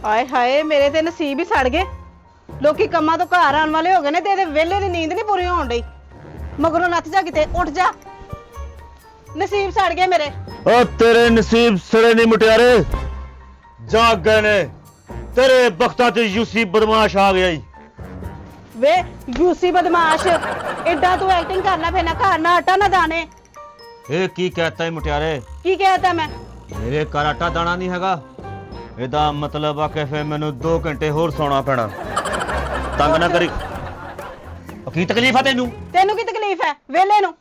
ਆਏ ਹਾਏ ਮੇਰੇ ਤੇ ਨਸੀਬ ਹੀ ਸੜ ਗਏ। ਲੋਕੀ ਕੰਮਾਂ ਤੋਂ ਘਰ ਆਉਣ ਵਾਲੇ ਹੋ ਗਏ ਨੇ ਤੇ ਇਹਦੇ ਵੇਲੇ ਦੀ ਨੀਂਦ ਨਹੀਂ ਪੂਰੀ ਹੋਣ ਡਈ। ਮਗਰੋਂ ਨੱਥ ਜਾ ਕਿਤੇ ਉੱਠ ਜਾ। ਨਸੀਬ ਸੜ ਗਏ ਮੇਰੇ। ਓ ਤੇਰੇ ਨਸੀਬ ਸੜੇ ਨਹੀਂ ਮੁਟਿਆਰੇ, ਜਾਗ ਗਏ ਨੇ। ਤੇਰੇ ਬਖਤਾਂ ਤੇ ਯੂਸੀ ਬਦਮਾਸ਼ ਆ ਗਿਆ ਈ। ਵੇ ਯੂਸੀ ਬਦਮਾਸ਼, ਏਡਾ ਤੂੰ ਐਕਟਿੰਗ ਕਰਨਾ ਪੈਣਾ, ਘਰ ਨਾ ਆਟਾ ਨਾ ਦਾਣੇ। ਇਹ ਕੀ ਕਹਤਾ ਹੈ ਮੁਟਿਆਰੇ? ਕੀ ਕਹਿਤਾ ਮੈਂ? ਮੇਰੇ ਘਰ ਆਟਾ ਦਾਣਾ ਨਹੀਂ ਹੈਗਾ। ਇਹਦਾ ਮਤਲਬ ਆ ਕਿ ਫੇ ਮੈਨੂੰ 2 ਘੰਟੇ ਹੋਰ ਸੌਣਾ ਪੈਣਾ। ਤੰਗ ਨਾ ਕਰੀ। ਕੀ ਤਕਲੀਫ ਆ ਤੈਨੂੰ? ਤੈਨੂੰ ਕੀ ਤਕਲੀਫ ਹੈ ਵੇਲੇ ਨੂੰ?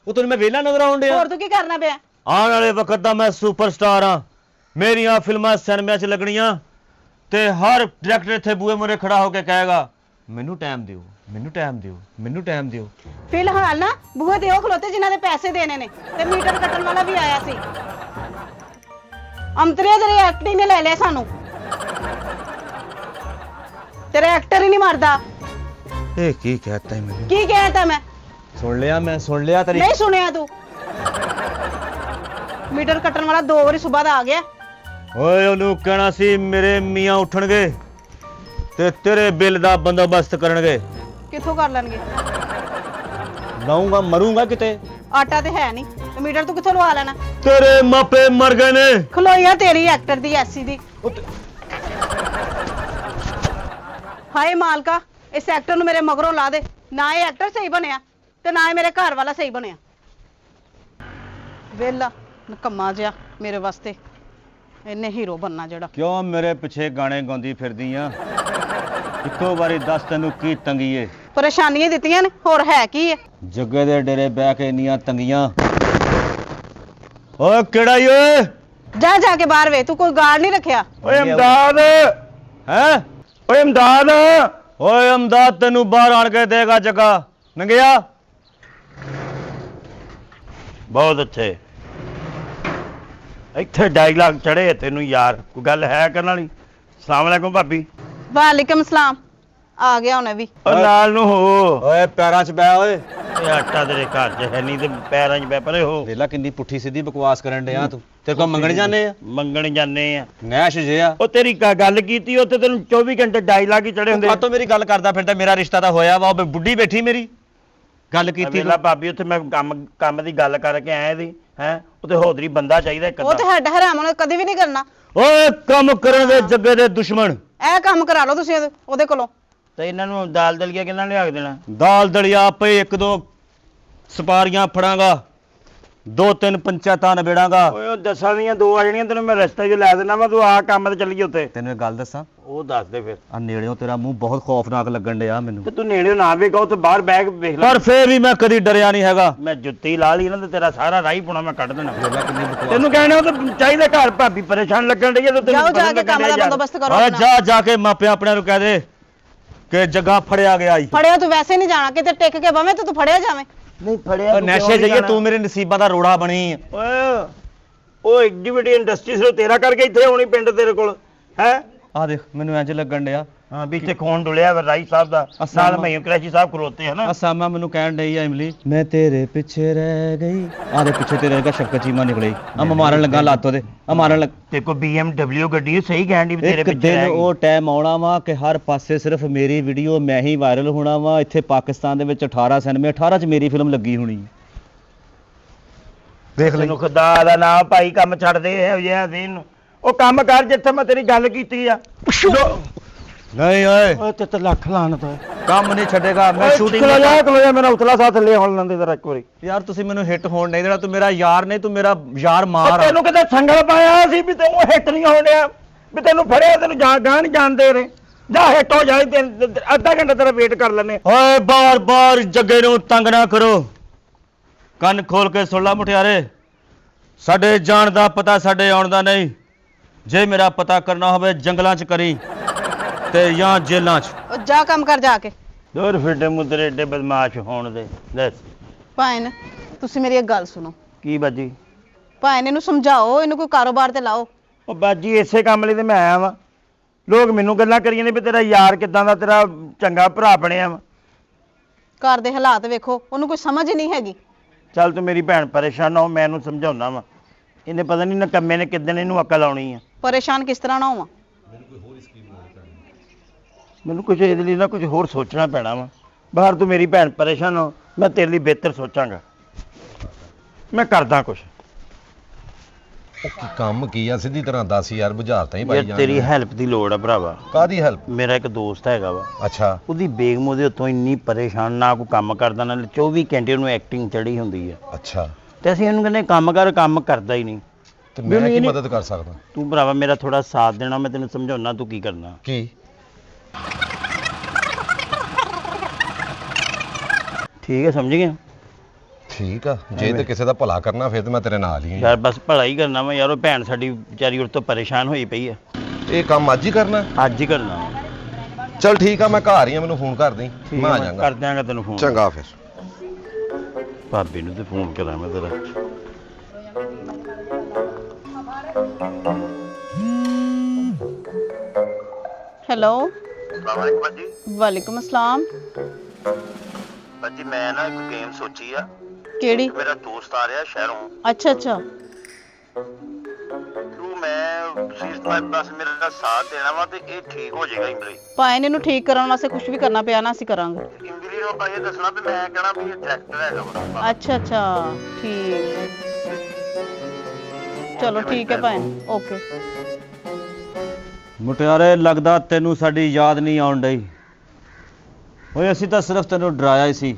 ਉਹ ਤੈਨੂੰ ਮੈਂ ਵੇਲਾ ਨਜ਼ਰ ਆਉਣ ਡਿਆ। ਹੋਰ ਤੂੰ ਕੀ ਕਰਨਾ ਪਿਆ? ਆਉਣ ਵਾਲੇ ਵਕਤ ਦਾ ਮੈਂ ਸੁਪਰਸਟਾਰ ਹਾਂ। ਮੇਰੀਆਂ ਫਿਲਮਾਂ ਸਿਨੇਮਾ 'ਚ ਲੱਗਣੀਆਂ ਤੇ ਹਰ ਡਾਇਰੈਕਟਰ ਇੱਥੇ ਬੂਹੇ ਮੂਹਰੇ ਖੜਾ ਹੋ ਕੇ ਕਹੇਗਾ ਮੈਨੂੰ ਟਾਈਮ ਦਿਓ, ਮੈਨੂੰ ਟਾਈਮ ਦਿਓ, ਮੈਨੂੰ ਟਾਈਮ ਦਿਓ। ਫਿਲਹਾਲ ਨਾ ਬੂਹੇ ਤੇ ਉਹ ਖਲੋਤੇ ਜਿਨ੍ਹਾਂ ਦੇ ਪੈਸੇ ਦੇਣੇ ਨੇ ਤੇ ਮੀਟਰ ਕੱਟਣ ਵਾਲਾ ਵੀ ਆਇਆ ਸੀ। ਅੰਤਰੇ ਤੇਰੇ ਐਕਟਿੰਗ ਨੇ ਲੈ ਲਿਆ ਸਾਨੂੰ। ਤੇਰਾ ਐਕਟਰ ਹੀ ਨਹੀਂ ਮਰਦਾ। ਇਹ ਕੀ ਕਹਤਾ ਹੈ ਮੈਨੂੰ? ਕੀ ਕਹਿਤਾ ਮੈਂ? ਸੁਣ ਲਿਆ ਮੈਂ, ਸੁਣ ਲਿਆ ਤੇਰੀ। ਨਹੀਂ ਸੁਣਿਆ ਤੂੰ? ਮੀਟਰ ਕੱਟਣ ਵਾਲਾ 2 ਵਾਰੀ ਸਵੇਰ ਦਾ ਆ ਗਿਆ। ਓਏ ਉਹਨੂੰ ਕਹਿਣਾ ਸੀ ਮੇਰੇ ਮੀਆਂ ਉੱਠਣਗੇ ਤੇ ਤੇਰੇ ਬਿੱਲ ਦਾ ਬੰਦੋਬਸਤ ਕਰਨਗੇ। ਕਿੱਥੋਂ ਕਰ ਲੈਣਗੇ? ਲਾਉਂਗਾ ਮਰੂੰਗਾ ਕਿਤੇ। ਆਟਾ ਤੇ ਹੈ ਨਹੀਂ ਤੇ ਮੀਟਰ ਤੂੰ ਕਿੱਥੋਂ ਲਵਾ ਲੈਣਾ? ਤੇਰੇ ਮਾਪੇ ਮਰ ਗਏ ਨੇ। ਖਲੋਈਆਂ ਤੇਰੀ ਐਕਟਰ ਦੀ ਐਸੀ ਦੀ। ਹਾਏ ਮਾਲਕਾ, ਇਸ ਐਕਟਰ ਨੂੰ ਮੇਰੇ ਮਗਰੋਂ ਲਾ ਦੇ। ਨਾ ਇਹ ਐਕਟਰ ਸਹੀ ਬਣਿਆ ਤੇ ਨਾ ਇਹ ਮੇਰੇ ਘਰ ਵਾਲਾ ਸਹੀ ਬਣਿਆ। ਵੇਲਾ ਨਕਮਾ ਜਿਹਾ ਮੇਰੇ ਵਾਸਤੇ। ਇਹਨੇ ਹੀਰੋ ਬੰਨਾ ਜਿਹੜਾ। ਕਿਉਂ ਮੇਰੇ ਪਿੱਛੇ ਗਾਣੇ ਗਾਉਂਦੀ ਫਿਰਦੀ ਆ? ਇੱਕੋ ਵਾਰੀ ਦੱਸ ਤੈਨੂੰ ਕੀ ਤੰਗੀ ਏ? ਪਰੇਸ਼ਾਨੀਆਂ ਦਿੱਤੀਆਂ ਨੇ, ਹੋਰ ਹੈ ਕੀ ਹੈ? ਜੱਗੇ ਦੇ ਡੇਰੇ ਬਹਿ ਕੇ ਇੰਨੀਆਂ ਤੰਗੀਆਂ। ਓਏ ਕਿਹੜਾ ਈ ਓਏ? ਜਾ ਜਾ ਕੇ ਬਾਹਰ ਵੇ, ਤੂੰ ਕੋਈ ਗਾਰਡ ਨਹੀਂ ਰੱਖਿਆ? ਓਏ ਅਮਦਾਦ ਹੈ। ਓਏ ਅਮਦਾਦ, ਓਏ ਅਮਦਾਦ ਤੈਨੂੰ ਬਾਹਰ ਆਣ ਕੇ ਦੇਗਾ ਜੱਗਾ। ਨੰਗਿਆ ਬਹੁਤ ਅੱਛੇ। ਇੱਥੇ ਡਾਇਲੌਗ ਚੜੇ ਤੈਨੂੰ ਯਾਰ, ਕੋਈ ਗੱਲ ਹੈ ਕਰਨ ਵਾਲੀ? ਸਲਾਮ ਅਲੈਕੁਮ ਭਾਬੀ। ਵਾਲੇਕਮ ਸਲਾਮ। ਆ ਗਿਆ ਉਹਨੇ ਵੀ। ਓ ਨਾਲ ਨੂੰ ਹੋ। ਓਏ ਪੈਰਾਂ 'ਚ ਬੈ। ਓਏ ਇਹ ਆਟਾ ਤੇਰੇ ਘਰ 'ਚ ਹੈ ਨਹੀਂ ਤੇ ਪੈਰਾਂ 'ਚ ਬੈ ਪਰੇ ਹੋ। ਵੇਲਾ ਕਿੰਨੀ ਪੁੱਠੀ ਸਿੱਧੀ ਬਕਵਾਸ ਕਰਨ ਡਿਆ ਤੂੰ। ਤੇਰੇ ਕੋਲ ਮੰਗਣ ਜਾਂਦੇ ਆ? ਮੰਗਣ ਜਾਂਦੇ ਆ। ਨੈਸ਼ ਜੇ ਆ। ਉਹ ਤੇਰੀ ਗੱਲ ਕੀਤੀ ਉੱਥੇ ਤੈਨੂੰ 24 ਘੰਟੇ ਡਾਇਲੌਗ ਹੀ ਚੜੇ ਹੁੰਦੇ। ਕਾਤੋਂ ਮੇਰੀ ਗੱਲ ਕਰਦਾ ਫਿਰਦਾ? ਮੇਰਾ ਰਿਸ਼ਤਾ ਤਾਂ ਹੋਇਆ ਵਾ। ਉਹ ਬੁੱਢੀ ਬੈਠੀ ਮੇਰੀ ਗੱਲ ਕੀਤੀ। ਵੇਲਾ ਭਾਬੀ ਉੱਥੇ ਮੈਂ ਕੰਮ ਦੀ ਗੱਲ ਕਰਕੇ ਆਇਆ ਸੀ। ਹੈ ਉੱਥੇ ਹੋਦਰੀ ਬੰਦਾ ਚਾਹੀਦਾ ਇੱਕ। ਉਹ ਤੇ ਹੱਡ ਹਰਾਮ ਉਹਨੇ ਕਦੇ ਵੀ ਨਹੀਂ ਕਰਨਾ। ਓਏ ਕੰਮ ਕਰਨ ਦੇ ਜੱਗੇ ਦੇ ਦੁਸ਼ਮਣ। ਇਹ ਕੰਮ ਕਰਾ ਲਓ ਤੁਸੀਂ ਉਹਦੇ ਕੋਲੋਂ। ਤੇ ਇਹਨਾਂ ਨੂੰ ਦਾਲ ਦਲੀਆ ਕਿੰਨਾ ਲਿਆ ਕੇ ਦੇਣਾ? ਦਾਲ ਦਲੀਆ ਆਪੇ 1-2 ਸਪਾਰੀਆਂ ਫੜਾਂਗਾ, 2-3 ਪੰਚਾਇਤਾਂ ਨਿਬੇੜਾਂਗਾ। ਓਏ ਉਹ ਦੱਸਾਂ ਦੀਆਂ 2 ਆ ਜਿਹੜੀਆਂ ਤੈਨੂੰ ਮੈਂ ਰਸਤੇ 'ਚ ਲੈ ਦੇਣਾ ਵਾ। ਤੂੰ ਆ ਕੰਮ ਤੇ ਚੱਲੀ ਉੱਤੇ। ਤੈਨੂੰ ਇੱਕ ਗੱਲ ਦੱਸਾਂ? ਉਹ ਦੱਸ ਦੇ ਫਿਰ। ਆ ਨੇੜਿਓਂ ਤੇਰਾ ਮੂੰਹ ਬਹੁਤ ਖੌਫਨਾਕ ਲੱਗਣ ਡਿਆ ਮੈਨੂੰ। ਤੇ ਤੂੰ ਨੇੜੇ ਨਾ ਵੇਖੋ, ਉੱਥੇ ਬਾਹਰ ਬੈਗ ਵੇਖ ਲੈ। ਪਰ ਫੇਰ ਵੀ ਮੈਂ ਕਦੀ ਡਰਿਆ ਨਹੀਂ ਹੈਗਾ। ਮੈਂ ਜੁੱਤੀ ਲਾ ਲਈ ਨਾ ਤੇ ਤੇਰਾ ਸਾਰਾ ਰਾਹ ਪੁਣਾ ਮੈਂ ਕੱਢ ਦੇਣਾ। ਵੇਲਾ ਕਿੰਨੀ ਬਕਵਾਸ। ਤੈਨੂੰ ਕਹਿਣਾ ਉਹ ਤਾਂ ਚਾਹੀਦਾ ਘਰ ਭਾਬੀ ਪਰੇਸ਼ਾਨ ਲੱਗਣ ਡਈ ਤੇ ਜਾਓ ਜਾ ਕੇ ਕੰਮ ਦਾ ਬੰਦੋਬਸਤ ਕਰੋ। ਆ ਜਾ ਕੇ ਮਾਪਿਆਂ ਆਪਣਿਆਂ ਨੂੰ ਕਹਿ ਦੇ ਕਿ ਜੱਗਾ ਫੜਿਆ ਗਿਆ ਈ। ਫੜਿਆ ਤੂੰ ਵੈਸੇ ਨਹੀਂ ਜਾਣਾ, ਕਿਤੇ ਟਿਕ ਕੇ ਬਵੇਂ ਤੇ ਤੂੰ ਫੜਿਆ ਜਾਵੇਂ। ਨਹੀਂ ਫੜਿਆ ਨੈਸ਼ੇ ਜਾਈਏ, ਤੂੰ ਮੇਰੇ ਨਸੀਬਾਂ ਦਾ ਰੋੜਾ ਬਣੀ ਆ। ਓਏ ਉਹ ਐਗਜੀਬਿਟੀ ਇੰਡਸਟਰੀ ਸਿਰੋਂ ਤੇਰਾ ਕਰਕੇ ਇੱਥੇ ਆਉਣੀ ਪਿੰਡ ਤੇਰੇ ਕੋਲ ਹੈ। ਆ ਦੇਖ ਮੈਨੂੰ ਇੰਜ ਲੱਗਣ ਡਿਆ ਹਾਂ ਵੀ ਇੱਥੇ ਖੂਨ ਡੁੱਲਿਆ ਵਾ ਰਾਈ ਸਾਹਿਬ ਦਾ। ਨਾਲ ਮਈਓ ਕਰੈਸ਼ੀ ਸਾਹਿਬ ਖਲੋਤੇ ਹਨਾ। ਅਸਾਮਾ ਮੈਨੂੰ ਕਹਿਣ ਡਈ ਆ ਇਮਲੀ, ਮੈਂ ਤੇਰੇ ਪਿੱਛੇ ਰਹਿ ਗਈ। ਆ ਦੇ ਪਿੱਛੇ ਤੇਰੇ ਦਾ ਸ਼ਫਕਤ ਚੀਮਾ ਨਿਕਲੀ। ਆ ਮੈਂ ਮਾਰਨ ਲੱਗਾ ਲੱਤ ਉਹਦੇ। ਆ ਮਾਰਨ ਲੱਗ। ਤੇ ਕੋਈ BMW ਗੱਡੀ ਸਹੀ ਕਹਿਣ ਦੀ ਤੇਰੇ ਇੱਕ ਪਿੱਛੇ ਦਿਨ ਰਹਿ ਗਈ। ਉਹ ਟਾਈਮ ਆਉਣਾ ਵਾ ਕਿ ਹਰ ਪਾਸੇ ਸਿਰਫ ਮੇਰੀ ਵੀਡੀਓ ਮੈਂ ਹੀ ਵਾਇਰਲ ਹੋਣਾ ਵਾ। ਇੱਥੇ ਪਾਕਿਸਤਾਨ ਦੇ ਵਿੱਚ 18 ਸਿਨੇਮੇ 18 'ਚ ਮੇਰੀ ਫਿਲਮ ਲੱਗੀ ਹੋਣੀ। ਦੇਖ ਲੈ ਖੁਦਾ ਦਾ ਨਾਮ ਭਾਈ, ਕੰਮ ਛੱਡ ਦੇ ਇਹੋ ਜਿਹਾ ਦਿਨ। ਉਹ ਕੰਮ ਕਰ ਜਿੱਥੇ ਮੈਂ ਤੇਰੀ ਗੱਲ ਕੀਤੀ ਆ। ਨਹੀਂ ਓਏ, ਓਏ ਤੇ ਲੱਖ ਲਾਣਤ ਓਏ। ਕੰਮ ਨਹੀਂ ਛੱਡੇਗਾ। ਮੈਂ ਸ਼ੂਟਿੰਗ ਖਲੋ ਮੇਰਾ ਉਤਲਾ ਸਾਥ ਥੱਲੇ ਹੋਣ ਲੈਂਦੇ ਤੇਰਾ ਇੱਕ ਵਾਰੀ। ਯਾਰ ਤੁਸੀਂ ਮੈਨੂੰ ਹਿੱਟ ਹੋਣ ਨਹੀਂ ਦੇਣਾ। ਤੂੰ ਮੇਰਾ ਯਾਰ ਨਹੀਂ, ਤੂੰ ਮੇਰਾ ਯਾਰ ਮਾਰ ਆ। ਤੈਨੂੰ ਕਿਤੇ ਸੰਗਲ ਪਾਇਆ ਸੀ ਵੀ ਤੈਨੂੰ ਹਿੱਟ ਨਹੀਂ ਹੋਣ ਡਿਆ, ਵੀ ਤੈਨੂੰ ਫੜਿਆ ਤੈਨੂੰ ਗਾਂ ਨਹੀਂ ਜਾਣਦੇ ਰੇ। ਜਾ ਹਿੱਟ ਹੋ ਜਾ, ਅੱਧਾ ਘੰਟਾ ਤੇਰਾ ਵੇਟ ਕਰ ਲੈਨੇ। ਓਏ ਬਾਰ-ਬਾਰ ਜੱਗੇ ਨੂੰ ਤੰਗ ਨਾ ਕਰੋ। ਕੰਨ ਖੋਲ ਕੇ ਸੁਣ ਲਾ ਮੁਠਿਆਰੇ, ਸਾਡੇ ਜਾਣ ਦਾ ਪਤਾ ਸਾਡੇ ਆਉਣ ਦਾ ਨਹੀਂ। ਜੇ ਮੇਰਾ ਪਤਾ ਕਰਨਾ ਹੋਵੇ ਜੰਗਲਾਂ 'ਚ ਕਰੀ ਤੇ ਜਾਂ ਜੇਲਾਂ 'ਚ। ਉਹ ਜਾ ਕੰਮ ਕਰ ਜਾ ਕੇ। ਦੂਰ ਫਿੱਟੇ ਮੁੱਦਰੇ ਏਡੇ ਬਦਮਾਸ਼ ਹੋਣ ਦੇ। ਦੱਸ ਭਾਇਨ ਤੁਸੀਂ ਮੇਰੀ ਇੱਕ ਗੱਲ ਸੁਣੋ। ਕੀ ਬਾਜੀ? ਭਾਇਨ ਇਹਨੂੰ ਸਮਝਾਓ, ਇਹਨੂੰ ਕੋਈ ਕਾਰੋਬਾਰ ਤੇ ਲਾਓ। ਉਹ ਬਾਜੀ ਇਸੇ ਕੰਮ ਲਈ ਤੇ ਮੈਂ ਆਇਆ ਵਾਂ। ਲੋਕ ਮੈਨੂੰ ਗੱਲਾਂ ਕਰੀ ਜਾਂਦੇ ਵੀ ਤੇਰਾ ਯਾਰ ਕਿਦਾਂ ਦਾ, ਤੇਰਾ ਚੰਗਾ ਭਰਾ ਬਣਿਆ ਵਾ। ਘਰ ਦੇ ਹਾਲਾਤ ਵੇਖੋ, ਉਹਨੂੰ ਕੋਈ ਸਮਝ ਹੀ ਨਹੀਂ ਹੈਗੀ। ਚੱਲ ਤੂੰ ਮੇਰੀ ਭੈਣ ਪਰੇਸ਼ਾਨ ਨਾ ਹੋ, ਮੈਂ ਇਹਨੂੰ ਸਮਝਾਉਣਾ ਵਾ। ਇਹਨੇ ਪਤਾ ਨਹੀਂ ਨਕੰਮੇ ਨੇ ਕਿੱਦਣ ਇਹਨੂੰ ਅਕਲ ਆਉਣੀ ਆ। ਪਰੇਸ਼ਾਨ ਕਿਸ ਤਰ੍ਹਾਂ ਨਾ ਹੋਵਾਂ? ਮੈਨੂੰ ਕੁਝ ਇਹਦੇ ਲਈ ਨਾ ਕੁਝ ਹੋਰ ਸੋਚਣਾ ਪੈਣਾ ਵਾ। ਬਾਹਰ ਤੂੰ ਮੇਰੀ ਭੈਣ ਪਰੇਸ਼ਾਨ ਹੋ, ਮੈਂ ਤੇਰੇ ਲਈ ਬਿਹਤਰ ਸੋਚਾਂਗਾ। ਮੈਂ ਕਰਦਾ ਕੁਝ। ਉਹ ਕੀ ਕੰਮ ਕੀ ਆ? ਸਿੱਧੀ ਤਰ੍ਹਾਂ ਦੱਸ ਯਾਰ, ਬੁਝਾਰਤਾਂ ਹੀ ਪਾਈ ਯਾਰ ਜਾਣ ਤੇਰੀ ਹੈਲਪ ਦੀ ਲੋੜ ਆ ਭਰਾਵਾ। ਕਾਦੀ ਹੈਲਪ? ਮੇਰਾ ਇੱਕ ਦੋਸਤ ਹੈਗਾ ਵਾ, ਅੱਛਾ ਉਹਦੀ ਬੇਗਮ ਉਹਦੇ ਉੱਤੋਂ ਇੰਨੀ ਪਰੇਸ਼ਾਨ, ਨਾ ਕੋਈ ਕੰਮ ਕਰਦਾ, ਨਾ 24 ਘੰਟੇ ਉਹਨੂੰ ਐਕਟਿੰਗ ਚੜੀ ਹੁੰਦੀ ਹੈ। ਅੱਛਾ, ਤੇ ਅਸੀਂ ਉਹਨੂੰ ਕਹਿੰਦੇ ਕੰਮ ਕਰ, ਕੰਮ ਕਰਦਾ ਹੀ ਨਹੀਂ। ਤੇ ਵੀ ਮੈਂ ਉਹਨੂੰ ਕੀ ਇਹ ਨੀ- ਮਦਦ ਕਰ ਸਕਦਾ? ਤੂੰ ਭਰਾਵਾ ਮੇਰਾ ਥੋੜਾ ਸਾਥ ਦੇਣਾ, ਮੈਂ ਤੈਨੂੰ ਸਮਝਾਉਣਾ ਤੂੰ ਕੀ ਕਰਨਾ। ਕੀ? ਠੀਕ ਹੈ, ਸਮਝ ਗਿਆ? ਠੀਕ ਆ, ਜੇ ਤੇ ਕਿਸੇ ਦਾ ਭਲਾ ਕਰਨਾ ਫਿਰ ਤੇ ਮੈਂ ਤੇਰੇ ਨਾਲ ਹੀ ਹਾਂ। ਯਾਰ ਬਸ ਭਲਾ ਹੀ ਕਰਨਾ ਵਾ ਯਾਰ, ਉਹ ਭੈਣ ਸਾਡੀ ਵਿਚਾਰੀ ਉਹ ਤੋਂ ਪਰੇਸ਼ਾਨ ਹੋਈ ਪਈ ਹੈ। ਇਹ ਕੰਮ ਅੱਜ ਹੀ ਕਰਨਾ? ਅੱਜ ਹੀ ਕਰਨਾ। ਚਲ ਠੀਕ ਆ, ਮੈਂ ਘਰ ਹੀ ਆ, ਮੈਨੂੰ ਫੋਨ ਕਰ ਦੇ, ਠੀਕ ਮੈਂ ਹੈ, ਆ ਕਰ ਜਾਵਾਂਗਾ। ਦਿਆਂਗਾ ਤੈਨੂੰ ਫੋਨ। ਚੰਗਾ ਫਿਰ। ਭਾਬੀ ਨੂੰ ਤੇ ਫੋਨ ਕਰਾਂ ਮੈਂ ਤੇਰਾ। ਹੈਲੋ, ਸਲਾਮੁਅਲੈਕੁਮ ਭਾਜੀ। ਵਾਲੇਕੁਮ ਅਸਲਾਮ। ਭਾਜੀ ਮੈਂ ਨਾ ਇੱਕ ਗੇਮ ਸੋਚੀ ਆ। ਕਿਹੜੀ? ਮੇਰਾ ਦੋਸਤ ਆ ਰਿਹਾ ਸ਼ਹਿਰੋਂ, ਅੱਛਾ ਅੱਛਾ। ਤੂੰ ਮੈਂ ਸੀਸ ਬਸ ਮੇਰਾ ਸਾਥ ਦੇਣਾ ਵਾ ਤੇ ਇਹ ਠੀਕ ਹੋ ਜਾਏਗਾ। ਇਮਲੀ ਭਾਵੇਂ ਇਹਨੂੰ ਠੀਕ ਕਰਨ ਵਾਸਤੇ ਕੁਝ ਵੀ ਕਰਨਾ ਪਿਆ ਨਾ, ਅਸੀਂ ਕਰਾਂਗੇ। ਇਮਲੀ ਨੂੰ ਆਪਾਂ ਇਹ ਦੱਸਣਾ ਵੀ ਮੈਂ ਕਹਿਣਾ ਵੀ ਇਹ ਡਾਇਰੈਕਟਰ ਹੈਗਾ ਵਾ। ਅੱਛਾ ਅੱਛਾ, ਠੀਕ। ਚਲੋ ਠੀਕ ਹੈ ਭਾਈ, ਓਕੇ। ਮੁਟਿਆਰੇ, ਲੱਗਦਾ ਤੈਨੂੰ ਸਾਡੀ ਯਾਦ ਨਹੀਂ ਆਉਣ ਡਈ। ਓਏ ਅਸੀਂ ਤਾਂ ਸਿਰਫ ਤੈਨੂੰ ਡਰਾਇਆ ਹੀ ਸੀ,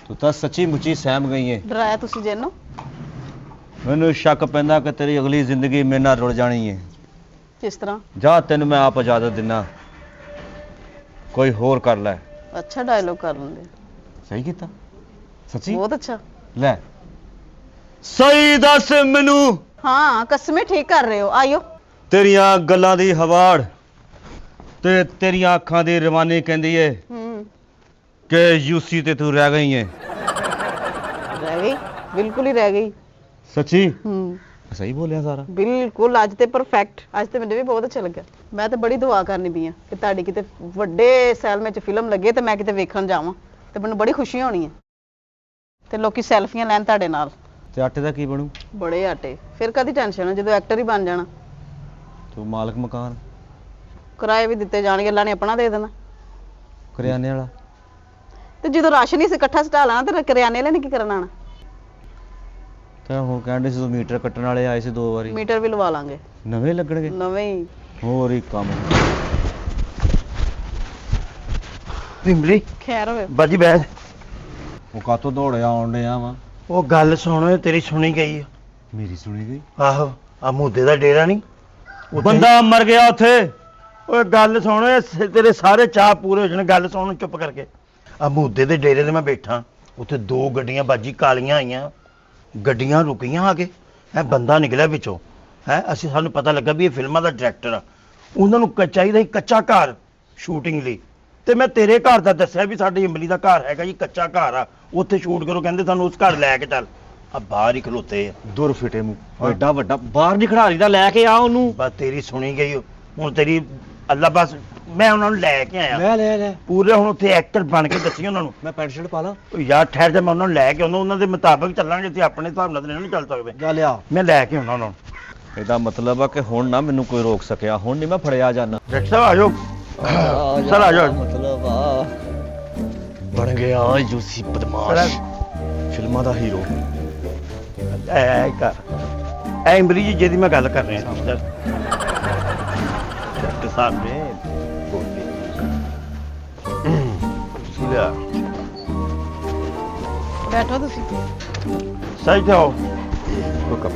ਤੂੰ ਤਾਂ ਸੱਚੀ ਮੁੱਚੀ ਸਹਿਮ ਗਈ ਏ। ਡਰਾਇਆ ਤੁਸੀਂ ਜਿਹਨੂੰ? ਮੈਨੂੰ ਸ਼ੱਕ ਪੈਂਦਾ ਕਿ ਤੇਰੀ ਅਗਲੀ ਜ਼ਿੰਦਗੀ ਮੇਰੇ ਨਾਲ ਰੁਲ ਜਾਣੀ ਏ। ਕਿਸ ਤਰ੍ਹਾਂ? ਜਾ, ਤੈਨੂੰ ਮੈਂ ਆਪ ਇਜਾਜ਼ਤ ਦਿੰਦਾ, ਕੋਈ ਹੋਰ ਕਰ ਲੈ। ਅੱਛਾ ਡਾਇਲੋਗ ਕਰ ਲੈਂਦੇ, ਸਹੀ ਕੀਤਾ? ਸੱਚੀ? ਬਹੁਤ ਅੱਛਾ। ਲੈ ਸਹੀ ਦੱਸ ਮੈਨੂੰ, ਹਾਂ ਕਸਮੇ ਠੀਕ ਕਰ ਰਹੇ ਹੋ। ਆਇਓ। ਤੇਰੀਆਂ ਗੱਲਾਂ ਦੀ ਹਵਾੜ ਤੇ ਤੇਰੀਆਂ ਅੱਖਾਂ ਦੀ ਰਵਾਨੀ ਕਹਿੰਦੀ ਏ ਕਿ ਯੂਸੀ ਤੇ ਤੂੰ ਰਹਿ ਗਈ ਏ। ਰਹਿ ਗਈ, ਬਿਲਕੁਲ ਹੀ ਰਹਿ ਗਈ। ਸੱਚੀ? ਹੂੰ, ਸਹੀ ਬੋਲਿਆ ਸਾਰਾ? ਬਿਲਕੁਲ। ਅੱਜ ਤੇ ਪਰਫੈਕਟ, ਅੱਜ ਤੇ ਮੈਨੂੰ ਵੀ ਬਹੁਤ ਅੱਛਾ ਲੱਗਾ। ਮੈਂ ਤੇ ਬੜੀ ਦੁਆ ਕਰਨੀ ਪਈ ਆ ਕਿ ਤੁਹਾਡੀ ਕਿਤੇ ਵੱਡੇ ਸੈਲਮੇ ਚ ਫਿਲਮ ਲੱਗੇ ਤੇ ਮੈਂ ਕਿਤੇ ਵੇਖਣ ਜਾਵਾਂ ਤੇ ਮੈਨੂੰ ਬੜੀ ਖੁਸ਼ੀ ਹੋਣੀ ਹੈ ਤੇ ਲੋਕੀ ਸੈਲਫੀਆਂ ਲੈਣ ਤੁਹਾਡੇ ਨਾਲ। ਤੇ ਆਟੇ ਦਾ ਕੀ ਬਣੂ? ਬੜੇ ਆਟੇ। ਫਿਰ ਕਦੀ ਟੈਨਸ਼ਨ ਹੈ ਜਦੋਂ ਐਕਟਰ ਹੀ ਬਣ ਜਾਣਾ। ਤੂੰ ਮਾਲਕ ਮਕਾਨ, ਕਿਰਾਏ ਵੀ ਦਿੱਤੇ ਜਾਣਗੇ, ਅੱਲਾ ਨੇ ਆਪਣਾ ਦੇ ਦੇਣਾ। ਕਰਿਆਨੇ ਵਾਲਾ? ਤੇ ਜਦੋਂ ਰਾਸ਼ਨ ਹੀ ਇਕੱਠਾ ਸਟਾ ਲਾਣਾ ਤੇ ਕਰਿਆਨੇ ਵਾਲੇ ਨੇ ਕੀ ਕਰਨਾ ਆਣਾ? ਤਾਂ ਹੁਣ ਕਹਿੰਦੇ ਸੀ ਤੂੰ ਮੀਟਰ ਕੱਟਣ ਵਾਲੇ ਆਏ ਸੀ 2 ਵਾਰੀ। ਮੀਟਰ ਵੀ ਲਵਾ ਲਾਂਗੇ, ਨਵੇਂ ਲੱਗਣਗੇ? ਨਵੇਂ ਹੀ। ਹੋਰ ਹੀ ਕੰਮ। ਇਮਲੀ ਖੈਰ ਹੋਵੇ। ਬਾਜੀ ਬੈਠ। ਉਹ ਕਾਤੋਂ ਦੌੜਿਆ ਆਉਣ ਡਿਆ ਵਾ? ਉਹ ਗੱਲ ਸੁਣ, ਤੇਰੀ ਸੁਣੀ ਗਈ ਆ। ਮੇਰੀ ਸੁਣੀ ਗਈ? ਆਹੋ, ਆ ਮੁੱਦੇ ਦਾ ਡੇਰਾ ਨਹੀਂ, ਬੰਦਾ ਮਰ ਗਿਆ ਉੱਥੇ। ਓਏ ਗੱਲ ਸੁਣ, ਤੇਰੇ ਸਾਰੇ ਚਾਹ ਪੂਰੇ ਹੋ ਜਾਣ। ਗੱਲ ਸੁਣ ਚੁੱਪ ਕਰਕੇ। ਆ ਮੁੱਦੇ ਦੇ ਡੇਰੇ ਤੇ ਮੈਂ ਬੈਠਾ, ਉੱਥੇ 2 ਗੱਡੀਆਂ ਬਾਜੀ ਕਾਲੀਆਂ ਆਈਆਂ, ਗੱਡੀਆਂ ਰੁਕੀਆਂ ਆ ਕੇ। ਇਹ ਬੰਦਾ ਨਿਕਲਿਆ ਵਿੱਚੋਂ। ਅਸੀਂ ਸਾਨੂੰ ਪਤਾ ਲੱਗਾ ਵੀ ਇਹ ਫਿਲਮਾਂ ਦਾ ਡਾਇਰੈਕਟਰ ਆ। ਉਹਨਾਂ ਨੂੰ ਚਾਹੀਦਾ ਸੀ ਕੱਚਾ ਘਰ ਸ਼ੂਟਿੰਗ ਲਈ, ਤੇ ਮੈਂ ਤੇਰੇ ਘਰ ਦਾ ਦੱਸਿਆ ਵੀ ਸਾਡੇ ਇਮਲੀ ਦਾ ਘਰ ਹੈਗਾ ਜੀ, ਕੱਚਾ ਘਰ ਆ, ਉੱਥੇ ਸ਼ੂਟ ਕਰੋ। ਕਹਿੰਦੇ ਸਾਨੂੰ ਉਸ ਘਰ ਲੈ ਕੇ ਚੱਲ। ਆ ਬਾਹਰ ਹੀ ਖਲੋਤੇ ਆ। ਦੁਰ ਫਿਟੇ ਮੂੰਹ, ਐਡਾ ਵੱਡਾ ਬਾਹਰ ਨਹੀਂ ਖੜਾ ਦਾ, ਲੈ ਕੇ ਆ ਉਹਨੂੰ। ਬਸ ਤੇਰੀ ਸੁਣੀ ਗਈ ਹੁਣ, ਤੇਰੀ ਅੱਲਾ। ਬਸ ਮੈਂ ਉਹਨਾਂ ਨੂੰ ਲੈ ਕੇ ਆਇਆ ਲੈ ਪੂਰੇ। ਹੁਣ ਉੱਥੇ ਐਕਟਰ ਬਣ ਕੇ ਦੱਸੀ ਉਹਨਾਂ ਨੂੰ। ਮੈਂ ਪੈਂਟ ਸ਼ਰਟ ਪਾ ਲਾਂ? ਓ ਯਾਰ ਠਹਿਰ ਜਾ, ਮੈਂ ਉਹਨਾਂ ਨੂੰ ਲੈ ਕੇ ਆਉਣਾ। ਉਹਨਾਂ ਦੇ ਮੁਤਾਬਕ ਚੱਲਾਂਗੇ, ਤੇ ਆਪਣੇ ਹਿਸਾਬ ਨਾਲ ਨਹੀਂ ਚੱਲ ਸਕਦੇ। ਜਾ ਲਿਆ। ਮੈਂ ਲੈ ਕੇ ਆਉਣਾ ਉਹਨਾਂ ਨੂੰ। ਇਹਦਾ ਮਤਲਬ ਆ ਕਿ ਹੁਣ ਨਾ ਮੈਨੂੰ ਕੋਈ ਰੋਕ ਸਕਿਆ, ਹੁਣ ਨਹੀਂ ਮੈਂ ਫੜਿਆ ਜਾਣਾ। ਡਾਕਟਰ ਸਾਹਿਬ ਆ ਜਾਓ। ਸਰ ਆ ਜਾਓ। ਮਤਲਬ ਆ ਬਣ ਗਿਆ ਯੂਸੀ ਬਦਮਾਸ਼, ਫਿਲਮਾਂ ਦਾ ਹੀਰੋ। ਐ ਕਰ, ਐ ਇਮਲੀ ਜੀ ਜਿਹਦੀ ਮੈਂ ਗੱਲ ਕਰ ਰਿਹਾ। ਡਾਕਟਰ ਸਾਹਿਬ ਨੇ ਸਿਲਾ ਬੈਠੋ ਤੁਸੀਂ। ਸਹੀ ਜਾਓ। ਹੁਕਮ।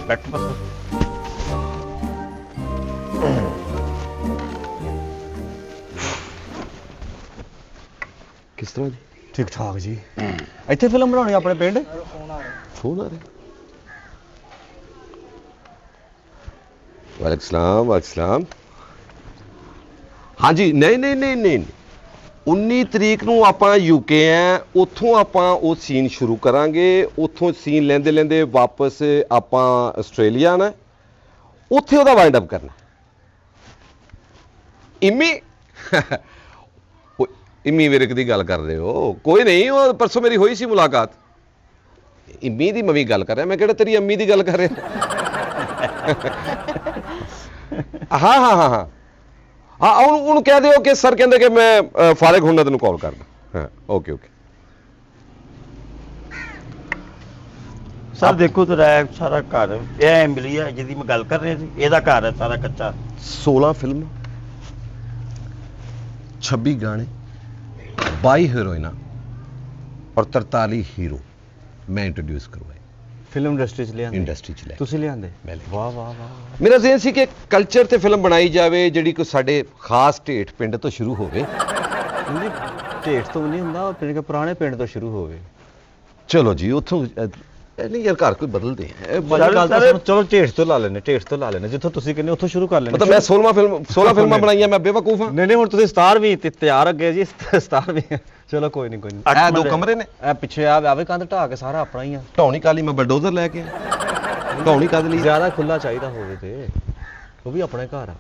ਬੈਠ ਬਸ। ਕਿਸ ਤਰ੍ਹਾਂ ਜੀ? ਠੀਕ ਠਾਕ ਜੀ। ਇੱਥੇ ਫਿਲਮ ਬਣਾਉਣੀ ਆਪਣੇ ਪਿੰਡ? ਫੋਨ ਆ ਰਿਹਾ। ਵਾਲੇਕੁਮ ਸਲਾਮ, ਵਾਲੇਕੁਮ ਸਲਾਮ। ਹਾਂਜੀ, ਨਹੀਂ 19 ਤਰੀਕ ਨੂੰ ਆਪਾਂ ਯੂਕੇ ਆ, ਉੱਥੋਂ ਆਪਾਂ ਉਹ ਸੀਨ ਸ਼ੁਰੂ ਕਰਾਂਗੇ। ਉੱਥੋਂ ਸੀਨ ਲੈਂਦੇ ਲੈਂਦੇ ਵਾਪਸ ਆਪਾਂ ਆਸਟ੍ਰੇਲੀਆ ਆਣਾ, ਉੱਥੇ ਉਹਦਾ ਵਾਈਂਡ ਅਪ ਕਰਨਾ। ਇਮੀ ਵਿਰਕ ਦੀ ਗੱਲ ਕਰ ਰਹੇ ਹੋ? ਕੋਈ ਨਹੀਂ, ਉਹ ਪਰਸੋਂ ਮੇਰੀ ਹੋਈ ਸੀ ਮੁਲਾਕਾਤ। ਇਮੀ ਦੀ ਮੈਂ ਵੀ ਗੱਲ ਕਰ ਰਿਹਾ, ਮੈਂ ਕਿਹੜਾ ਤੇਰੀ ਅੰਮੀ ਦੀ ਗੱਲ ਕਰ ਰਿਹਾ। ਹਾਂ ਹਾਂ ਉਹਨੂੰ ਕਹਿ ਦਿਓ ਕਿ ਸਰ ਕਹਿੰਦੇ ਕਿ ਮੈਂ ਫਾਰਿਗ ਹੁੰਦਾ ਤੈਨੂੰ ਕਾਲ ਕਰਦਾ। ਹਾਂ ਓਕੇ ਓਕੇ। ਸਰ ਦੇਖੋ ਤੇਰਾ ਇਹ ਸਾਰਾ ਘਰ ਇਹ ਐਮਬਲੀ ਹੈ ਜਿਹਦੀ ਮੈਂ ਗੱਲ ਕਰ ਰਿਹਾ ਸੀ, ਇਹਦਾ ਘਰ ਹੈ ਸਾਰਾ ਕੱਚਾ। 16 ਫਿਲਮ, 26 ਗਾਣੇ, 22 ਹੀਰੋਇਨਾਂ ਔਰ 43 ਹੀਰੋ ਮੈਂ ਇੰਟਰੋਡਿਊਸ ਕਰਵਾਏ ਫਿਲਮ ਇੰਡਸਟਰੀ 'ਚ ਲਿਆਂਦੇ? ਇੰਡਸਟਰੀ 'ਚ ਲੈ ਤੁਸੀਂ ਲਿਆਂਦੇ? ਮੈਂ ਲੈ ਵਾਹ ਵਾਹ ਵਾਹ। ਮੇਰਾ ਜ਼ਿਹਨ ਸੀ ਕਿ ਕਲਚਰ ਤੇ ਫਿਲਮ ਬਣਾਈ ਜਾਵੇ ਜਿਹੜੀ ਕੋਈ ਸਾਡੇ ਖਾਸ ਢੇਠ ਪਿੰਡ ਤੋਂ ਸ਼ੁਰੂ ਹੋਵੇ। ਨਹੀਂ ਢੇਠ ਤੋਂ ਨਹੀਂ ਹੁੰਦਾ, ਉਹ ਪਿੰਡ ਪੁਰਾਣੇ ਪਿੰਡ ਤੋਂ ਸ਼ੁਰੂ ਹੋਵੇ। ਚਲੋ ਜੀ ਉੱਥੋਂ ਨਹੀਂ ਯਾਰ ਘਰ ਕੋਈ ਬਦਲਦੇ ਹੈ ਗੱਲ ਤਾਂ ਸੁਣੋ, ਚਲੋ ਢੇਠ ਤੋਂ ਲਾ ਲੈਣੇ, ਢੇਠ ਤੋਂ ਲਾ ਲੈਣੇ, ਜਿੱਥੋਂ ਤੁਸੀਂ ਕਹਿੰਦੇ ਉੱਥੋਂ ਸ਼ੁਰੂ ਕਰ ਲੈਣੇ। ਮਤਲਬ ਮੈਂ 16 ਫਿਲਮਾਂ ਬਣਾਈਆਂ, ਮੈਂ ਬੇਵਕੂਫ ਹਾਂ? ਨਹੀਂ ਹੁਣ ਤੁਸੀਂ ਸਟਾਰ ਵੀ ਤਿਆਰ ਅੱਗੇ ਜੀ, ਸਟਾਰ ਵੀ। ਚਲੋ ਕੋਈ ਨਹੀਂ ਇਹ 2 ਕਮਰੇ ਨੇ, ਇਹ ਪਿੱਛੇ ਆਵੇ ਕੰਧ ਢਾਹ ਕੇ ਸਾਰਾ ਆਪਣਾ ਹੀ ਆ। ਢੌਣੀ ਕਾਲੀ ਮੈਂ ਬਲਡੋਜ਼ਰ ਲੈ ਕੇ ਢੌਣੀ ਕਾਦ ਲਈ ਜ਼ਿਆਦਾ ਖੁੱਲਾ ਚਾਹੀਦਾ ਹੋਵੇ ਤੇ ਉਹ ਵੀ ਆਪਣੇ ਘਰ ਆ।